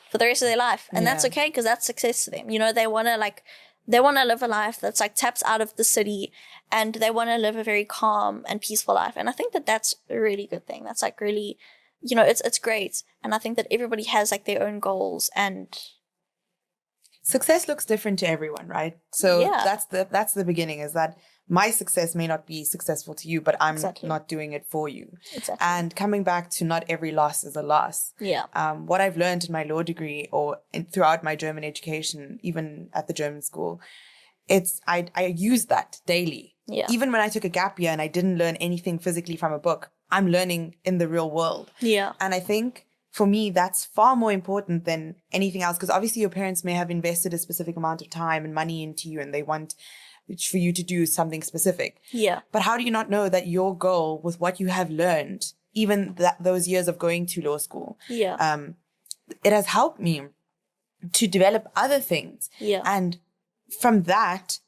for the rest of their life. And that's okay, because that's success to them. You know, they want to live a life that's like taps out of the city, and they want to live a very calm and peaceful life. And I think that that's a really good thing. That's like really, you know, it's great. And I think that everybody has like their own goals, and success looks different to everyone, right? So that's the beginning, is that my success may not be successful to you, but I'm not doing it for you. Exactly. And coming back to not every loss is a loss. Yeah. What I've learned in my law degree or throughout my German education, even at the German school, I use that daily. Yeah. Even when I took a gap year and I didn't learn anything physically from a book, I'm learning in the real world. Yeah. And I think for me, that's far more important than anything else, because obviously your parents may have invested a specific amount of time and money into you, and they want for you to do something specific. Yeah. But how do you not know that your goal with what you have learned, even those years of going to law school, Yeah. it has helped me to develop other things. Yeah. And from that,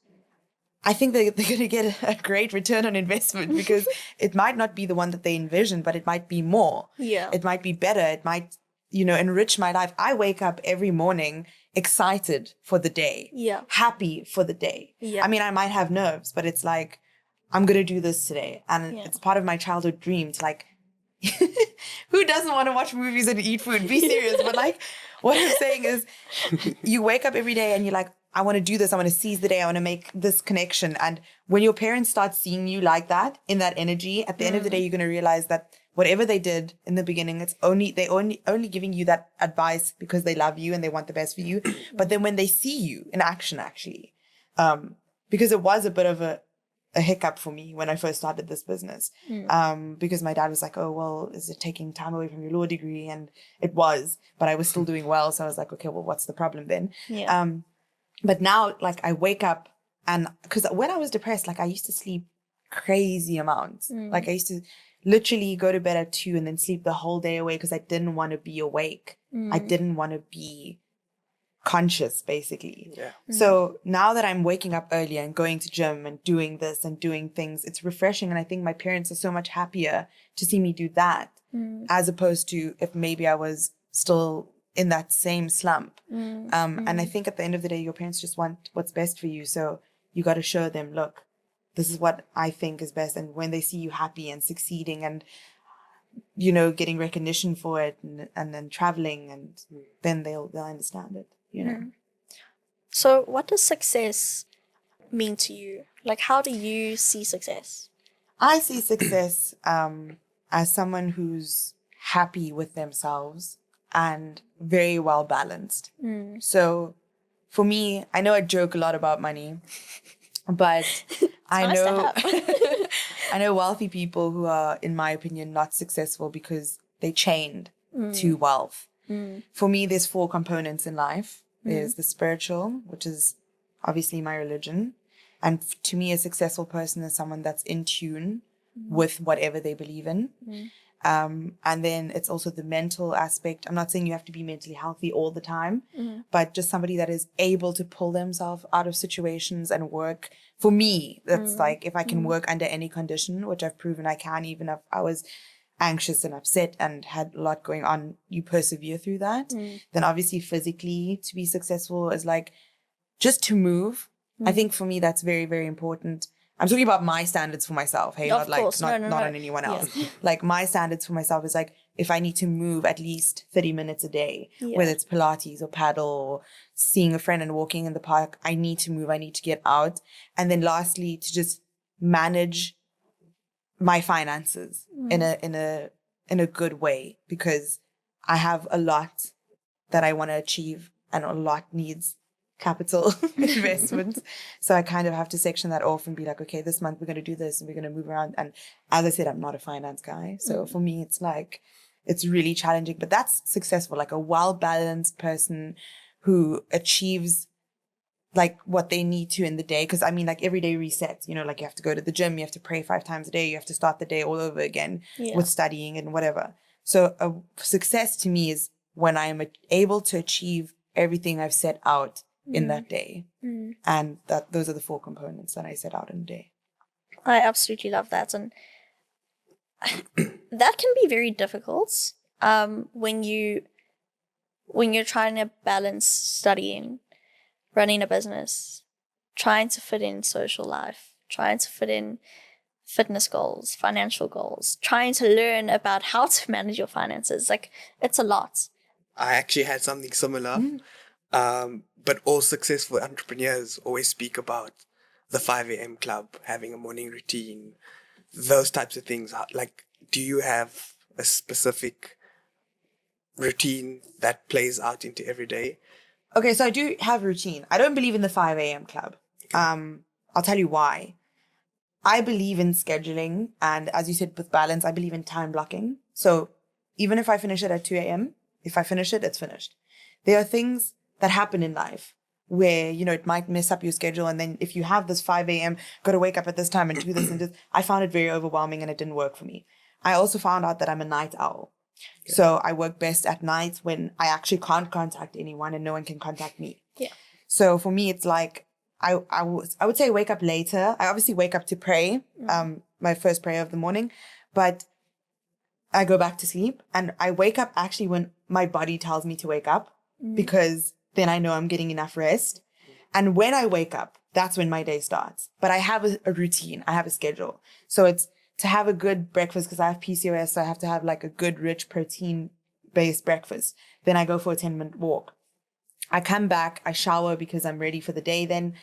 I think they're going to get a great return on investment because it might not be the one that they envisioned, but it might be more. Yeah. It might be better. It might, enrich my life. I wake up every morning excited for the day. Yeah. Happy for the day. Yeah. I mean, I might have nerves, but it's like, I'm going to do this today. And Yeah. it's part of my childhood dream to like, who doesn't want to watch movies and eat food? Be serious. But like, what I'm saying is you wake up every day and you're like, I want to do this. I want to seize the day. I want to make this connection. And when your parents start seeing you like that, in that energy, at the end of the day, you're going to realize that whatever they did in the beginning, they're only giving you that advice because they love you and they want the best for you. But then when they see you in action, actually, because it was a bit of a hiccup for me when I first started this business, because my dad was like, oh, well, is it taking time away from your law degree? And it was, but I was still doing well. So I was like, okay, well, what's the problem then? Yeah. But now, like, I wake up and because when I was depressed, like, I used to sleep crazy amounts. Like, I used to literally go to bed at 2 and then sleep the whole day away because I didn't want to be awake. I didn't want to be conscious, basically. Yeah. So now that I'm waking up earlier and going to gym and doing this and doing things, it's refreshing. And I think my parents are so much happier to see me do that as opposed to if maybe I was still in that same slump. And I think at the end of the day, your parents just want what's best for you. So you got to show them, look, this is what I think is best. And when they see you happy and succeeding and, getting recognition for it and then traveling, and then they'll understand it, So what does success mean to you? Like, how do you see success? I see success as someone who's happy with themselves and very well balanced. So for me, I know I joke a lot about money, but I nice to know have. I know wealthy people who are, in my opinion, not successful because they chained to wealth. For me, there's 4 components in life. There's the spiritual, which is obviously my religion. And to me, a successful person is someone that's in tune with whatever they believe in. And then it's also the mental aspect. I'm not saying you have to be mentally healthy all the time, but just somebody that is able to pull themselves out of situations and work. For me, that's like if I can work under any condition, which I've proven I can, even if I was anxious and upset and had a lot going on, you persevere through that. Then obviously physically to be successful is like just to move. I think for me, that's very, very important. I'm talking about my standards for myself. Hey, Of not course. like, No. not on anyone else. Yeah. Like my standards for myself is like, if I need to move at least 30 minutes a day, whether it's Pilates or paddle or seeing a friend and walking in the park, I need to move. I need to get out. And then lastly, to just manage my finances in a good way, because I have a lot that I want to achieve and a lot needs capital investment. So I kind of have to section that off and be like, okay, this month we're going to do this and we're going to move around. And as I said, I'm not a finance guy. So for me, it's like, it's really challenging, but that's successful, like a well-balanced person who achieves like what they need to in the day. Because I mean, like every day resets, like you have to go to the gym, you have to pray 5 times a day, you have to start the day all over again with studying and whatever. So a success to me is when I'm able to achieve everything I've set out in that day. And those are the 4 components that I set out in a day. I absolutely love that. And that can be very difficult when you're trying to balance studying, running a business, trying to fit in social life, trying to fit in fitness goals, financial goals, trying to learn about how to manage your finances. Like, it's a lot. I actually had something similar. But all successful entrepreneurs always speak about the 5 a.m. club, having a morning routine, those types of things. Like, do you have a specific routine that plays out into every day? Okay, so I do have routine. I don't believe in the 5 a.m. club. I'll tell you why. I believe in scheduling. And as you said, with balance, I believe in time blocking. So even if I finish it at 2 a.m., if I finish it, it's finished. There are things that happen in life where, you know, it might mess up your schedule. And then if you have this 5 a.m., got to wake up at this time and do this and this, I found it very overwhelming and it didn't work for me. I also found out that I'm a night owl. Okay. So I work best at night when I actually can't contact anyone and no one can contact me. Yeah. So for me, it's like, I would say wake up later. I obviously wake up to pray, my first prayer of the morning, but I go back to sleep and I wake up actually when my body tells me to wake up because then I know I'm getting enough rest. And when I wake up, that's when my day starts. But I have a routine. I have a schedule. So it's to have a good breakfast because I have PCOS. So I have to have like a good, rich protein-based breakfast. Then I go for a 10-minute walk. I come back, I shower because I'm ready for the day then.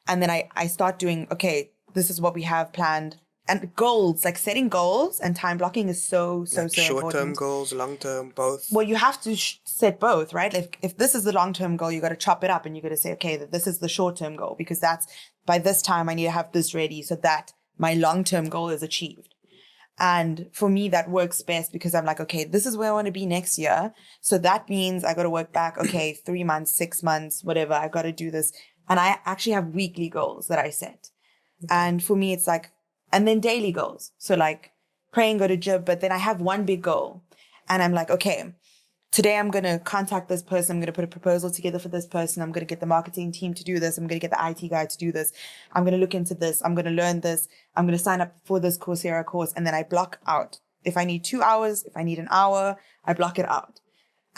And then I start doing, okay, this is what we have planned. And goals, like setting goals and time blocking is so important. Short-term goals, long-term, both. Well, you have to set both, right? If this is the long-term goal, you got to chop it up and you got to say, okay, this is the short-term goal because that's by this time I need to have this ready so that my long-term goal is achieved. And for me, that works best because I'm like, okay, this is where I want to be next year. So that means I got to work back, okay, 3 months, 6 months, whatever. I got to do this. And I actually have weekly goals that I set. Okay. And for me, it's like, and then daily goals. So like pray and go to gym, but then I have one big goal. And I'm like, okay, today I'm going to contact this person. I'm going to put a proposal together for this person. I'm going to get the marketing team to do this. I'm going to get the IT guy to do this. I'm going to look into this. I'm going to learn this. I'm going to sign up for this Coursera course. And then I block out. If I need 2 hours, if I need an hour, I block it out.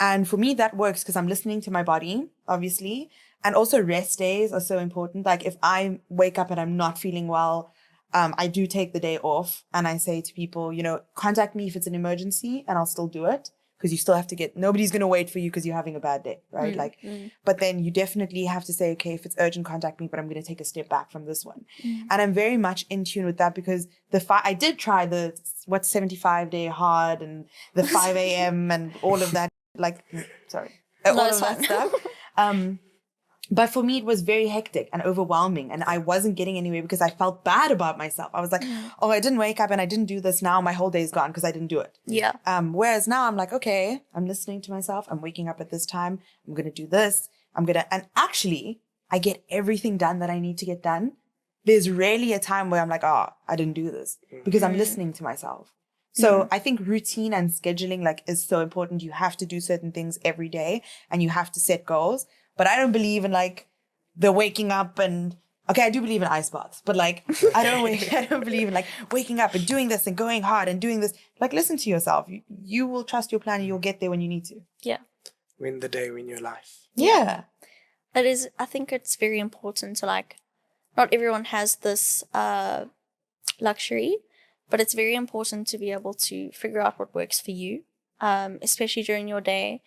And for me, that works because I'm listening to my body, obviously. And also rest days are so important. Like if I wake up and I'm not feeling well, I do take the day off and I say to people, you know, contact me if it's an emergency and I'll still do it. Because you still have to nobody's going to wait for you because you're having a bad day, right? But then you definitely have to say, okay, if it's urgent, contact me, but I'm going to take a step back from this one. And I'm very much in tune with that because I did try the 75-day hard and the 5 a.m. and all of that, all of that stuff. But for me, it was very hectic and overwhelming and I wasn't getting anywhere because I felt bad about myself. I was like, oh, I didn't wake up and I didn't do this. Now my whole day is gone because I didn't do it. Yeah. Whereas now I'm like, okay, I'm listening to myself. I'm waking up at this time. I'm going to do this. And actually I get everything done that I need to get done. There's rarely a time where I'm like, oh, I didn't do this because I'm listening to myself. So I think routine and scheduling is so important. You have to do certain things every day and you have to set goals. But I don't believe in the waking up and, okay, I do believe in ice baths, but I don't believe in waking up and doing this and going hard and doing this. Listen to yourself. You will trust your plan and you'll get there when you need to. Yeah. Win the day, win your life. Yeah. I think it's very important to not everyone has this luxury, but it's very important to be able to figure out what works for you, especially during your day.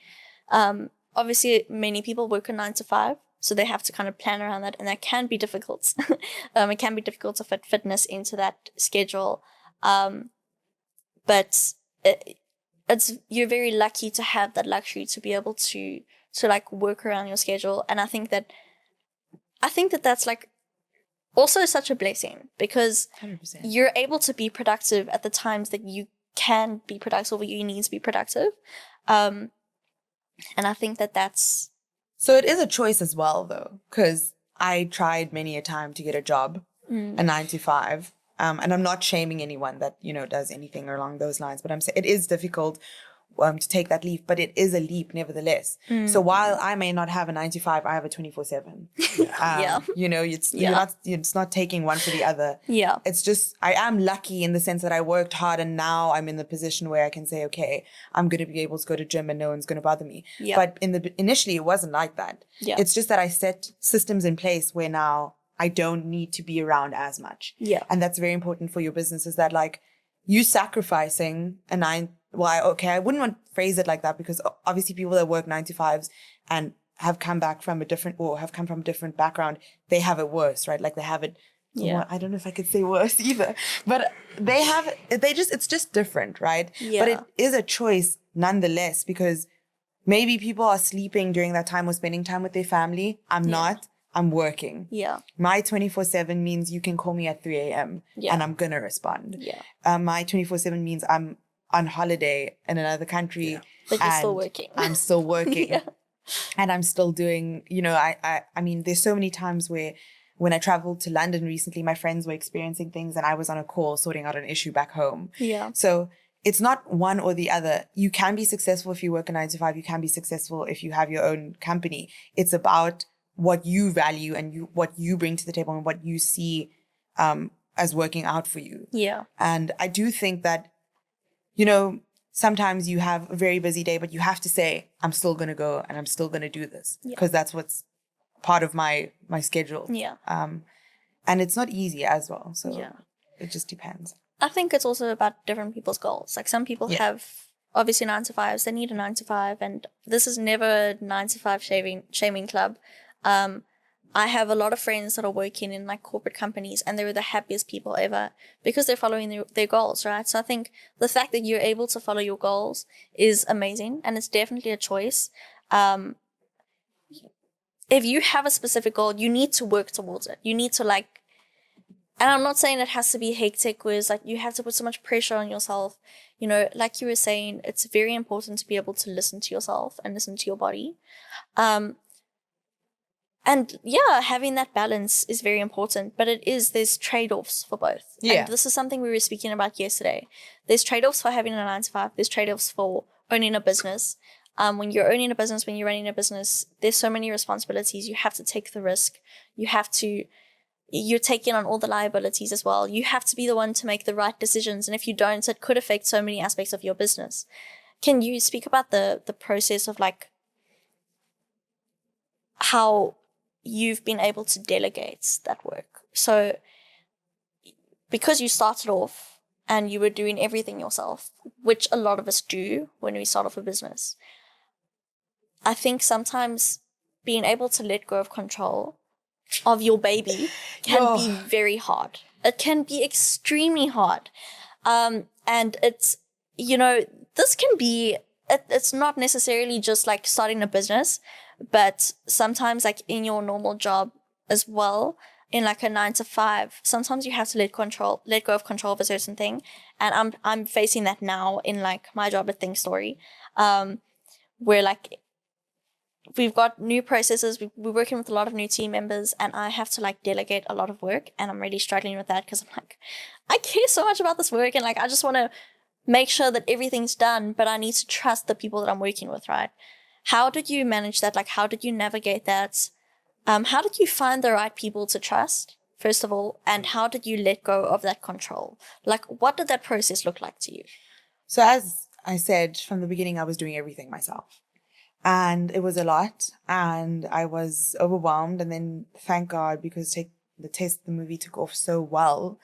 Obviously, many people work a 9 to 5, so they have to kind of plan around that, and that can be difficult. It can be difficult to fit fitness into that schedule, but you're very lucky to have that luxury to be able to work around your schedule, and I think that that's also such a blessing because 100%. You're able to be productive at the times that you can be productive or you need to be productive. And I think that's... So it is a choice as well, though, because I tried many a time to get a job, a 9 to 5. And I'm not shaming anyone that, does anything along those lines, but I'm saying it is difficult to take that leap, but it is a leap nevertheless. So while I may not have a 9 to 5, I have a 24/7. Yeah. It's not taking one for the other. Yeah. It's just, I am lucky in the sense that I worked hard and now I'm in the position where I can say, okay, I'm going to be able to go to gym and no one's going to bother me. Yeah. But initially it wasn't like that. Yeah. It's just that I set systems in place where now I don't need to be around as much. Yeah. And that's very important for your business is that you sacrificing a 9. Well, I wouldn't want to phrase it like that because obviously people that work 9 to 5s and have come from a different background, they have it worse, right? They have it. Yeah. I don't know if I could say worse either, but they have it. It's just different, right? Yeah. But it is a choice nonetheless because maybe people are sleeping during that time or spending time with their family. I'm not. I'm working. Yeah. My 24/7 means you can call me at 3 a.m. and I'm going to respond. Yeah. My 24/7 means I'm on holiday in another country. But you're still working. I'm still working. Yeah. And I'm still doing, I mean, there's so many times where when I traveled to London recently, my friends were experiencing things and I was on a call sorting out an issue back home. Yeah. So it's not one or the other. You can be successful if you work a 9 to 5. You can be successful if you have your own company. It's about what you value and what you bring to the table and what you see as working out for you. Yeah. And I do think that, sometimes you have a very busy day, but you have to say, I'm still going to go and I'm still going to do this because that's what's part of my schedule. Yeah. And it's not easy as well. So Yeah. it just depends. I think it's also about different people's goals. Like some people have obviously 9 to 5s, they need a 9 to 5, and this is never a 9 to 5 shaming club. I have a lot of friends that are working in like corporate companies and they're the happiest people ever because they're following their goals, right? So I think the fact that you're able to follow your goals is amazing and it's definitely a choice. If you have a specific goal, you need to work towards it. You need to and I'm not saying it has to be hectic where it's like you have to put so much pressure on yourself. Like you were saying, it's very important to be able to listen to yourself and listen to your body. And yeah, having that balance is very important, but there's trade-offs for both. Yeah. And this is something we were speaking about yesterday. There's trade-offs for having a 9 to 5. There's trade-offs for owning a business. When you're owning a business, when you're running a business, there's so many responsibilities. You have to take the risk. You're taking on all the liabilities as well. You have to be the one to make the right decisions. And if you don't, it could affect so many aspects of your business. Can you speak about the process of how you've been able to delegate that work? So because you started off and you were doing everything yourself, which a lot of us do when we start off a business, I think sometimes being able to let go of control of your baby can be very hard. It can be extremely hard. And it's, this can be, it's not necessarily just like starting a business, but sometimes like in your normal job as well, in like a 9 to 5, sometimes you have to let go of control of a certain thing. And I'm facing that now in like my job at Think Story, where like we've got new processes. We're working with a lot of new team members and I have to like delegate a lot of work. And I'm really struggling with that because I'm like, I care so much about this work. And like, I just want to make sure that everything's done, but I need to trust the people that I'm working with, right? How did you manage that? Like, how did you navigate that? How did you find the right people to trust, first of all? And how did you let go of that control? Like, what did that process look like to you? So as I said from the beginning, I was doing everything myself. And it was a lot. And I was overwhelmed. And then, thank God, because the Taste of the Movie took off so well,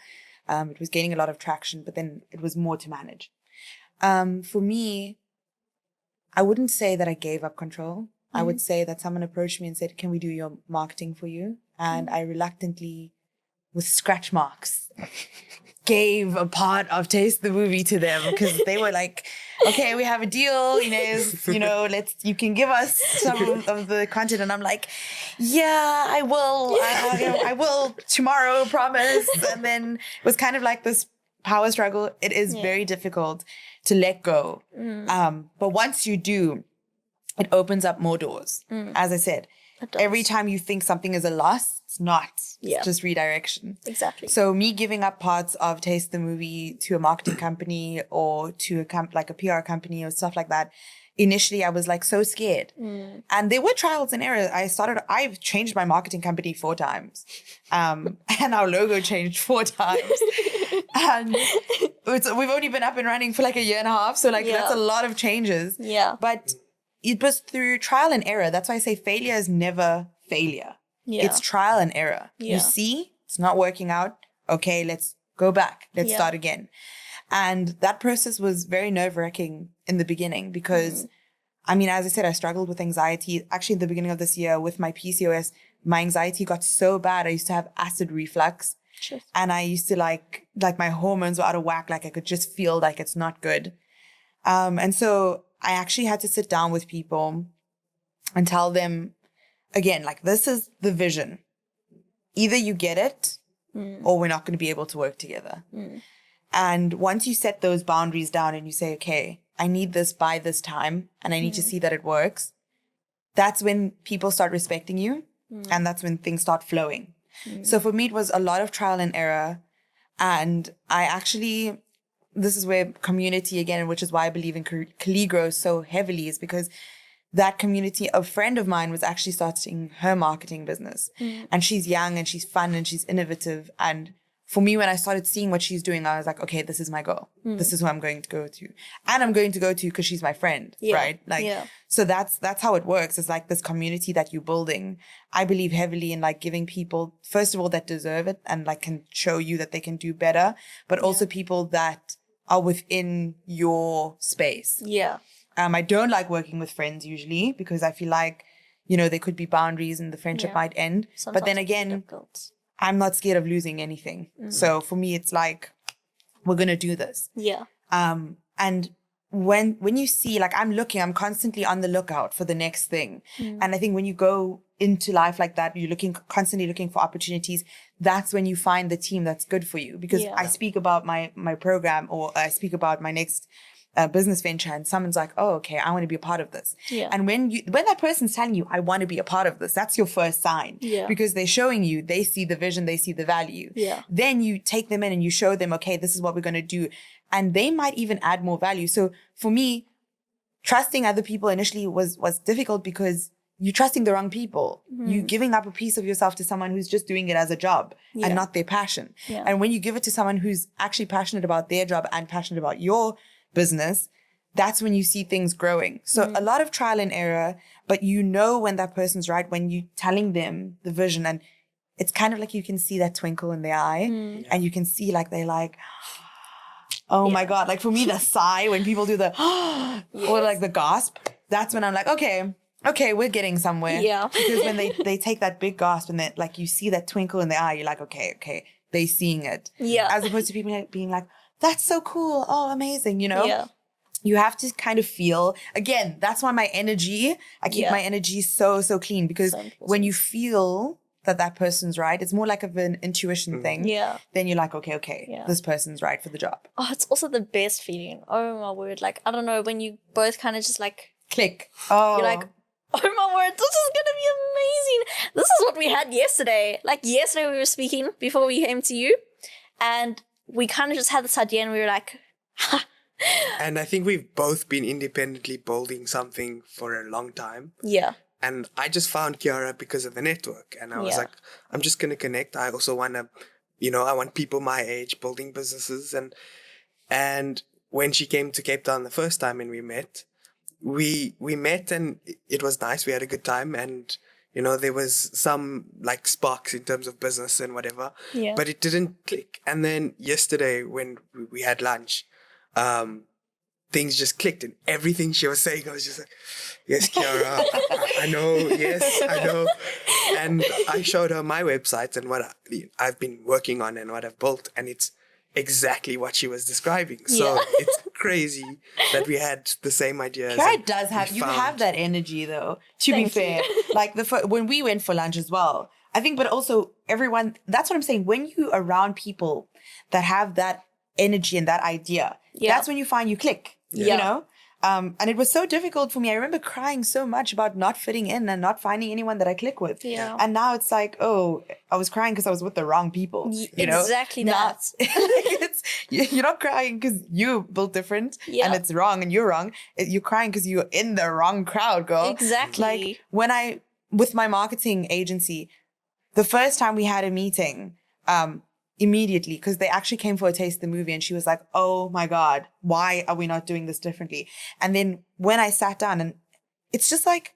it was gaining a lot of traction, but then it was more to manage. For me, I wouldn't say that I gave up control. I would say that someone approached me and said, can we do your marketing for you? And I reluctantly, with scratch marks, gave a part of Taste the Movie to them because they were like, okay, we have a deal, Inez, you can give us some of the content. And I'm like, yeah, I will. I will tomorrow, promise. And then it was kind of like this power struggle. It is very difficult to let go. But once you do, it opens up more doors. As I said, every time you think something is a loss, it's not. It's just redirection. Exactly. So me giving up parts of Taste the Movie to a marketing company or to like a PR company or stuff like that, initially I was like so scared. And there were trials and errors. I've changed my marketing company 4 times. And our logo changed 4 times. And we've only been up and running for like a year and a half. So like that's a lot of changes. Yeah. But it was through trial and error. That's why I say failure is never failure. Yeah. It's trial and error. Yeah. You see, it's not working out. Okay, let's go back. Let's start again. And that process was very nerve-wracking in the beginning because, I mean, as I said, I struggled with anxiety. Actually, at the beginning of this year with my PCOS, my anxiety got so bad. I used to have acid reflux. Sure. And I used to like my hormones were out of whack. Like I could just feel like it's not good. And so I actually had to sit down with people and tell them, again, like, this is the vision. Either you get it or we're not going to be able to work together. And once you set those boundaries down and you say, okay, I need this by this time and I need to see that it works, that's when people start respecting you, and that's when things start flowing. So for me, it was a lot of trial and error. And I actually, this is where community again, which is why I believe in Coligro so heavily, is because that community, a friend of mine was actually starting her marketing business. And she's young and she's fun and she's innovative. And for me, when I started seeing what she's doing, I was like, okay, this is my goal. This is who I'm going to go to. And I'm going to go to because she's my friend, right? Like, so that's how it works. It's like this community that you're building. I believe heavily in like giving people, first of all, that deserve it and like can show you that they can do better, but also people that are within your space. Yeah. I don't like working with friends usually because I feel like, you know, there could be boundaries and the friendship might end. Sometimes but then it's again, difficult. I'm not scared of losing anything. So for me, it's like, we're going to do this. Yeah. And when you see, like, I'm constantly on the lookout for the next thing. And I think when you go into life like that, you're constantly looking for opportunities. That's when you find the team that's good for you. Because I speak about my program, or I speak about my next business venture, and someone's like, oh, okay, I want to be a part of this. And when that person's telling you, I want to be a part of this, that's your first sign. Because they're showing you, they see the vision, they see the value. Then you take them in and you show them, okay, this is what we're going to do. And they might even add more value. So for me, trusting other people initially was difficult because you're trusting the wrong people. You're giving up a piece of yourself to someone who's just doing it as a job and not their passion. And when you give it to someone who's actually passionate about their job and passionate about your business, that's when you see things growing. So a lot of trial and error, but you know when that person's right, when you're telling them the vision, and it's kind of like you can see that twinkle in their eye and you can see like they're like, oh my God. Like for me, the sigh when people do the, or like the gasp, that's when I'm like, okay, we're getting somewhere. Because when they take that big gasp and then like you see that twinkle in their eye, you're like, okay, they're seeing it. As opposed to people being like, that's so cool. Oh, amazing. You know, you have to kind of feel, again, that's why my energy, I keep my energy so clean, because when you feel that person's right, it's more like of an intuition thing. Then you're like, okay, this person's right for the job. Oh, it's also the best feeling. Oh my word. Like, I don't know, when you both kind of just like click. Oh, you're like, oh my word, this is going to be amazing. This is what we had yesterday. Like yesterday we were speaking before we came to you, and we kind of just had this idea and we were like, ha. And I think we've both been independently building something for a long time. And I just found Kiara because of the network. And I was like, I'm just going to connect. I also want to, I want people my age building businesses. And when she came to Cape Town the first time and we met and it was nice. We had a good time. And, there was some like sparks in terms of business and whatever. But it didn't click. And then yesterday when we had lunch, things just clicked, and everything she was saying, I was just like, yes, Kiara, I know, yes, I know. And I showed her my website and what I've been working on and what I've built, and it's exactly what she was describing. So it's crazy that we had the same ideas. Kiara does have, you have that energy though, to be fair. Like when we went for lunch as well, I think, but also everyone, that's what I'm saying. When you around people that have that energy and that idea, that's when you find you click, you know? And it was so difficult for me. I remember crying so much about not fitting in and not finding anyone that I click with. And now it's like, oh, I was crying because I was with the wrong people. You know? Exactly that. You're not crying because you built different and it's wrong and you're wrong. You're crying because you're in the wrong crowd, girl. Exactly. Like with my marketing agency, the first time we had a meeting, immediately, because they actually came for a taste of the movie, and she was like, oh my God, why are we not doing this differently? And then when I sat down, and it's just like,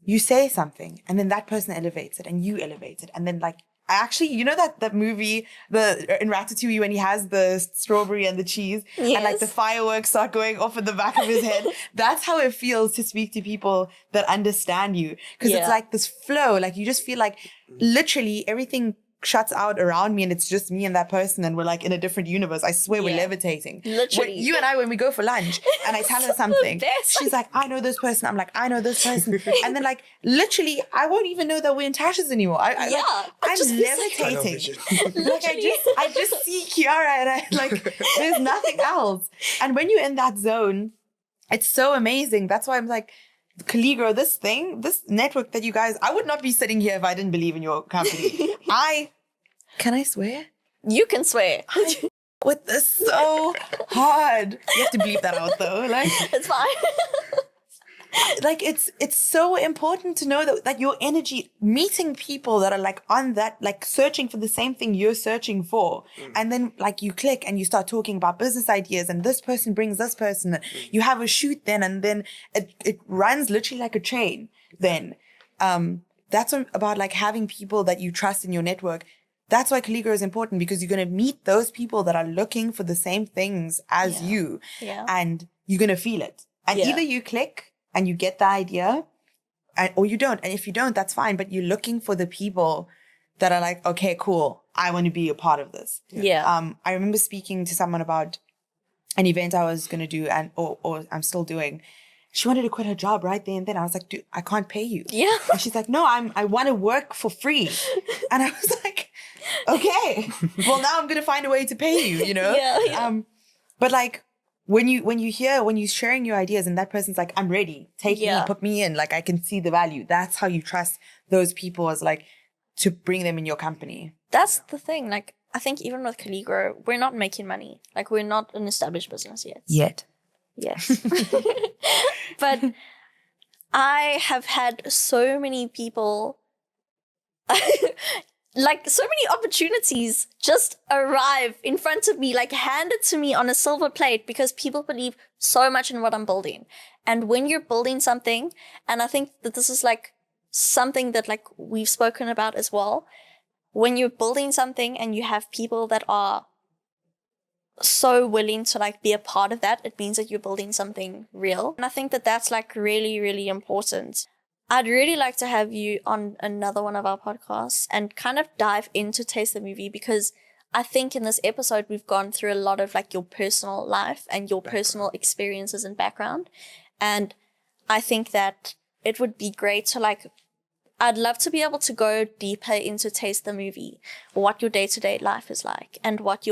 you say something and then that person elevates it and you elevate it. And then like, I actually, that movie, in Ratatouille, when he has the strawberry and the cheese and like the fireworks start going off in the back of his head. That's how it feels to speak to people that understand you. Because it's like this flow, like you just feel like literally everything shuts out around me and it's just me and that person and we're like in a different universe. I swear we're levitating. Literally. You and I, when we go for lunch and I tell her something, she's like, I know this person. I'm like, I know this person. And then like, literally, I won't even know that we're in Tasha's anymore. I'm levitating. Like I just see Kiara and I like, there's nothing else. And when you're in that zone, it's so amazing. That's why I'm like, Coligro, this network that you guys, I would not be sitting here if I didn't believe in your company. Can I swear? You can swear. With this so hard. You have to bleep that out though. Like, It's fine. like it's so important to know that your energy, meeting people that are like on that, like searching for the same thing you're searching for. And then like you click and you start talking about business ideas, and this person brings this person. You have a shoot then, and then it runs literally like a train then. That's about like having people that you trust in your network. That's why Coligro is important, because you're going to meet those people that are looking for the same things as you. Yeah. And you're going to feel it. And either you click and you get the idea, or you don't. And if you don't, that's fine. But you're looking for the people that are like, okay, cool, I want to be a part of this. Yeah. I remember speaking to someone about an event I was going to do, and or I'm still doing. She wanted to quit her job right there and then. I was like, dude, I can't pay you. Yeah. And she's like, no, I want to work for free. And I was like, okay, well, now I'm going to find a way to pay you, you know? Yeah. But like, when you're sharing your ideas and that person's like, I'm ready, take me, put me in, like, I can see the value. That's how you trust those people, as like, to bring them in your company. That's the thing. Like, I think even with Coligro, we're not making money. Like, we're not an established business yet. Yes. But I have had so many people, like so many opportunities just arrive in front of me, like handed to me on a silver plate, because people believe so much in what I'm building. And when you're building something, and I think that this is like something that like we've spoken about as well, when you're building something and you have people that are so willing to like be a part of that, it means that you're building something real. And I think that that's like really, really important. I'd really like to have you on another one of our podcasts and kind of dive into Taste the Movie, because I think in this episode we've gone through a lot of like your personal life and your personal experiences and background. And I think that it would be great to like, I'd love to be able to go deeper into Taste the Movie, what your day-to-day life is like, and what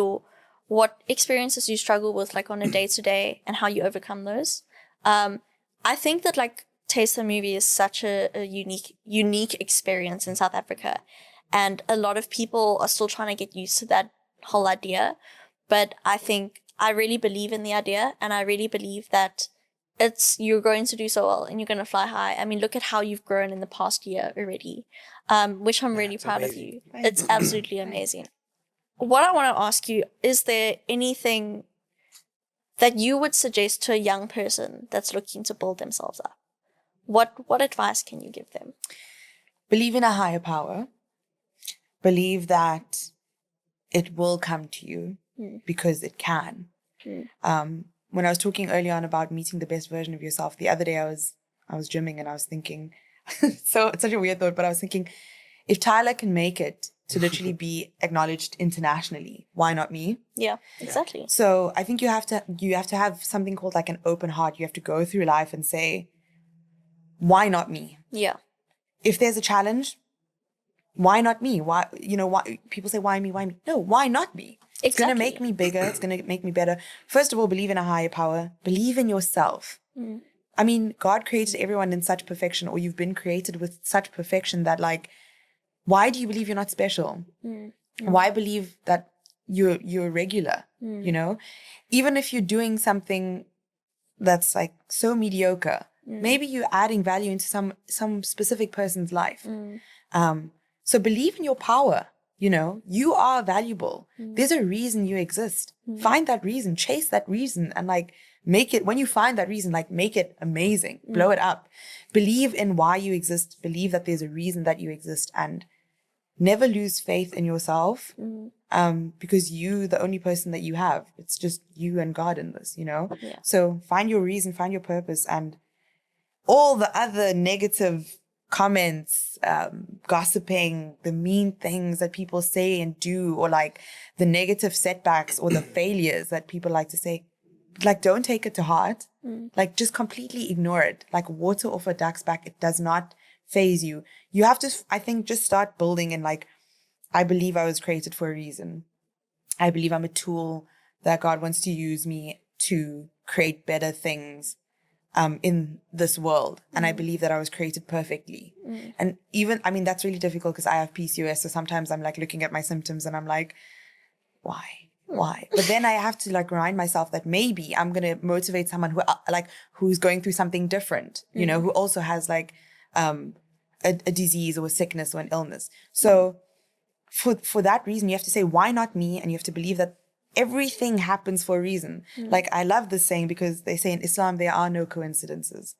experiences you struggle with like on a day-to-day and how you overcome those. I think that like Taste the Movie is such a unique experience in South Africa, and a lot of people are still trying to get used to that whole idea. But I think I really believe in the idea, and I really believe that you're going to do so well and you're going to fly high. I mean, look at how you've grown in the past year already, which I'm really proud of you. It's absolutely amazing. What I want to ask you, is there anything that you would suggest to a young person that's looking to build themselves up? What advice can you give them? Believe in a higher power. Believe that it will come to you, because it can. When I was talking early on about meeting the best version of yourself, the other day I was gymming and I was thinking, so it's such a weird thought, but I was thinking, if Tyler can make it to literally be acknowledged internationally, why not me? Yeah, exactly. So I think you have to have something called like an open heart. You have to go through life and say, why not me? Yeah. If there's a challenge, why not me? Why people say, why me? Why me? No, why not me? Exactly. It's going to make me bigger. It's going to make me better. First of all, believe in a higher power. Believe in yourself. I mean, God created everyone in such perfection, or you've been created with such perfection that like, why do you believe you're not special? Why believe that you're regular? You know, even if you're doing something that's like so mediocre, maybe you're adding value into some specific person's life. So believe in your power. You know, you are valuable. There's a reason you exist. Find that reason, chase that reason, and like make it, when you find that reason, like make it amazing, blow it up. Believe in why you exist. Believe that there's a reason that you exist, and never lose faith in yourself, because you, the only person that you have, it's just you and God in this, you know? Yeah. So find your reason, find your purpose, and all the other negative comments, gossiping, the mean things that people say and do, or like the negative setbacks or the failures that people like to say, like, don't take it to heart. Like, just completely ignore it. Like water off a duck's back. It does not phase you. You have to, I think, just start building and like, I believe I was created for a reason. I believe I'm a tool that God wants to use me to create better things in this world. And I believe that I was created perfectly. And even, I mean, that's really difficult because I have PCOS. So sometimes I'm like looking at my symptoms and I'm like, why? But then I have to like remind myself that maybe I'm going to motivate someone who's going through something different, you know, who also has like a disease or a sickness or an illness. So for that reason, you have to say, why not me? And you have to believe that everything happens for a reason. Like, I love this saying because they say in Islam, there are no coincidences.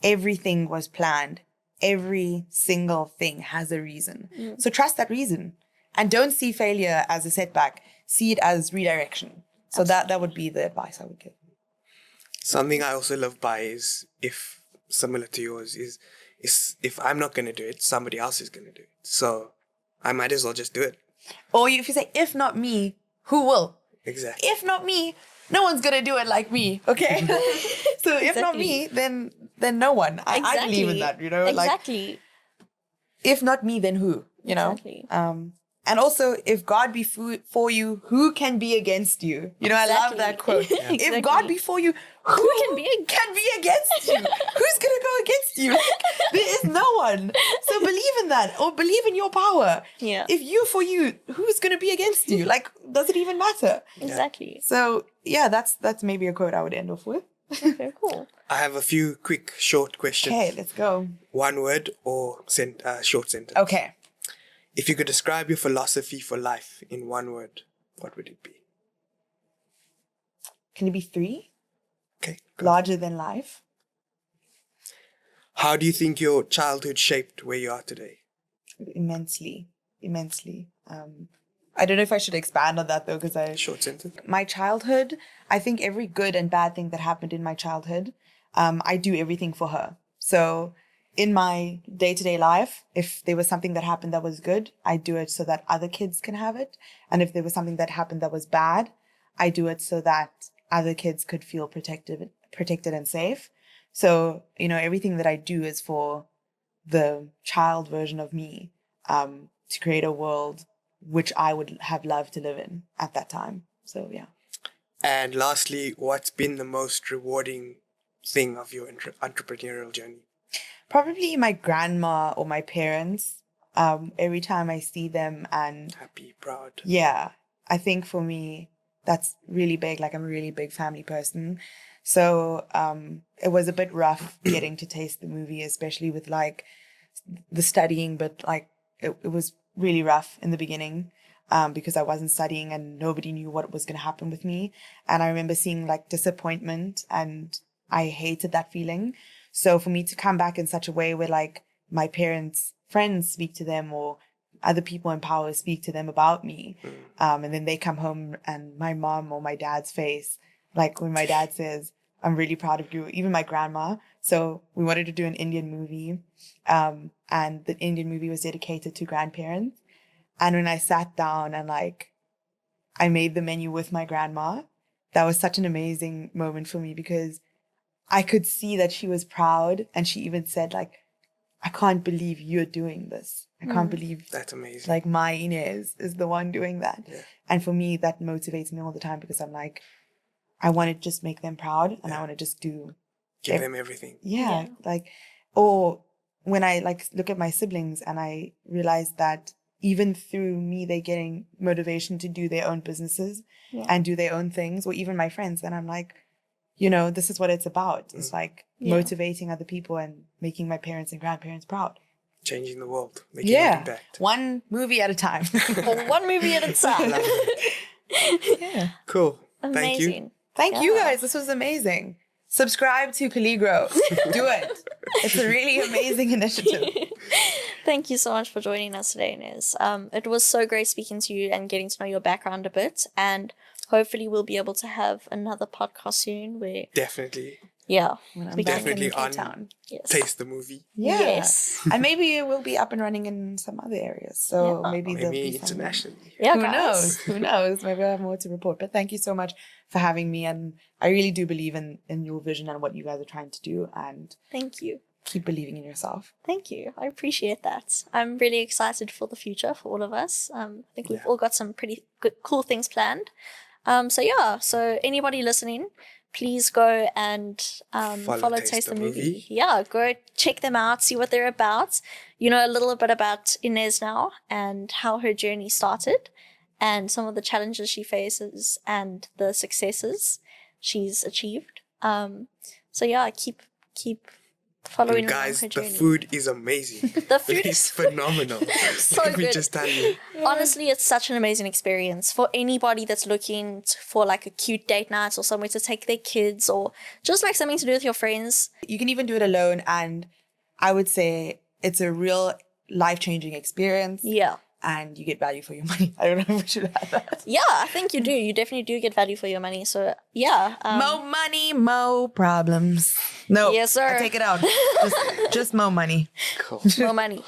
Everything was planned. Every single thing has a reason. So trust that reason and don't see failure as a setback. See it as redirection. So that would be the advice I would give. Something I also live by is, if similar to yours, is if I'm not going to do it, somebody else is going to do it. So I might as well just do it. Or if you say, if not me, who will? Exactly. If not me, no one's going to do it like me, okay? So if not me, then no one. I believe in that, you know? Exactly. Like, if not me, then who, you know? Exactly. And also, if God be for you, who can be against you? You know, I love that quote. If God be for you, who can be against you? Who's going to go against you? There is no one. So believe in that, or believe in your power. Yeah. If you for you, who's going to be against you? Like, does it even matter? Exactly. So yeah, that's maybe a quote I would end off with. Very cool. I have a few quick, short questions. Okay, let's go. One word or short sentence. Okay. If you could describe your philosophy for life in one word, what would it be? Can it be 3? Okay. Go. Larger than life. How do you think your childhood shaped where you are today? Immensely. I don't know if I should expand on that though, because Short sentence. my childhood, I think every good and bad thing that happened in my childhood, I do everything for her. So in my day-to-day life, if there was something that happened that was good, I do it so that other kids can have it. And if there was something that happened that was bad, I do it so that other kids could feel protected and safe. So, you know, everything that I do is for the child version of me, to create a world which I would have loved to live in at that time. So, yeah. And lastly, what's been the most rewarding thing of your entrepreneurial journey? Probably my grandma or my parents. Every time I see them and Happy, proud. yeah, I think for me, that's really big. Like, I'm a really big family person. So it was a bit rough getting to taste the movie, especially with like the studying, but like it was really rough in the beginning because I wasn't studying and nobody knew what was going to happen with me. And I remember seeing like disappointment and I hated that feeling. So for me to come back in such a way where like my parents' friends speak to them or other people in power speak to them about me. And then they come home and my mom or my dad's face, like when my dad says, I'm really proud of you, even my grandma. So we wanted to do an Indian movie. And the Indian movie was dedicated to grandparents. And when I sat down and like, I made the menu with my grandma, that was such an amazing moment for me because I could see that she was proud. And she even said like, I can't believe you're doing this. I can't believe That's amazing. like my Inez is the one doing that. Yeah. And for me, that motivates me all the time because I'm like, I want to just make them proud and I want to just Give ev- them everything. yeah, like, or when I like look at my siblings and I realize that even through me, they're getting motivation to do their own businesses and do their own things, or even my friends. And I'm like, you know, this is what it's about. It's like motivating other people and making my parents and grandparents proud. Changing the world. Making an impact. One movie at a time. One movie at a time. Yeah. Cool. Amazing. Thank you. Thank you guys. This was amazing. Subscribe to Coligro. Do it. It's a really amazing initiative. Thank you so much for joining us today, Inez. It was so great speaking to you and getting to know your background a bit. And hopefully we'll be able to have another podcast soon where, Definitely. When I'm we back Definitely in Cape on Town. Yes. Taste the movie. Yeah. Yes. And maybe it will be up and running in some other areas. So maybe there'll Maybe be some. internationally. Yeah, Who guys. knows? Who knows? Maybe I have more to report. But thank you so much for having me. And I really do believe in your vision and what you guys are trying to do. And Thank you. keep believing in yourself. Thank you. I appreciate that. I'm really excited for the future for all of us. I think we've all got some pretty good, cool things planned. So anybody listening, please go and follow Taste the Movie. Yeah, go check them out, see what they're about. You know a little bit about Inez now and how her journey started and some of the challenges she faces and the successes she's achieved. So yeah, keep following And guys, her the journey. food is amazing. The food It is is phenomenal. so Let me good. just tell you. Honestly, it's such an amazing experience for anybody that's looking for like a cute date night or somewhere to take their kids or just like something to do with your friends. You can even do it alone, and I would say it's a real life-changing experience. Yeah. And you get value for your money. I don't know if we should add that. Yeah, I think you do. You definitely do get value for your money. So yeah. Mo money, mo problems. No, Yes, sir. I take it out. Just mo money. Cool. More money.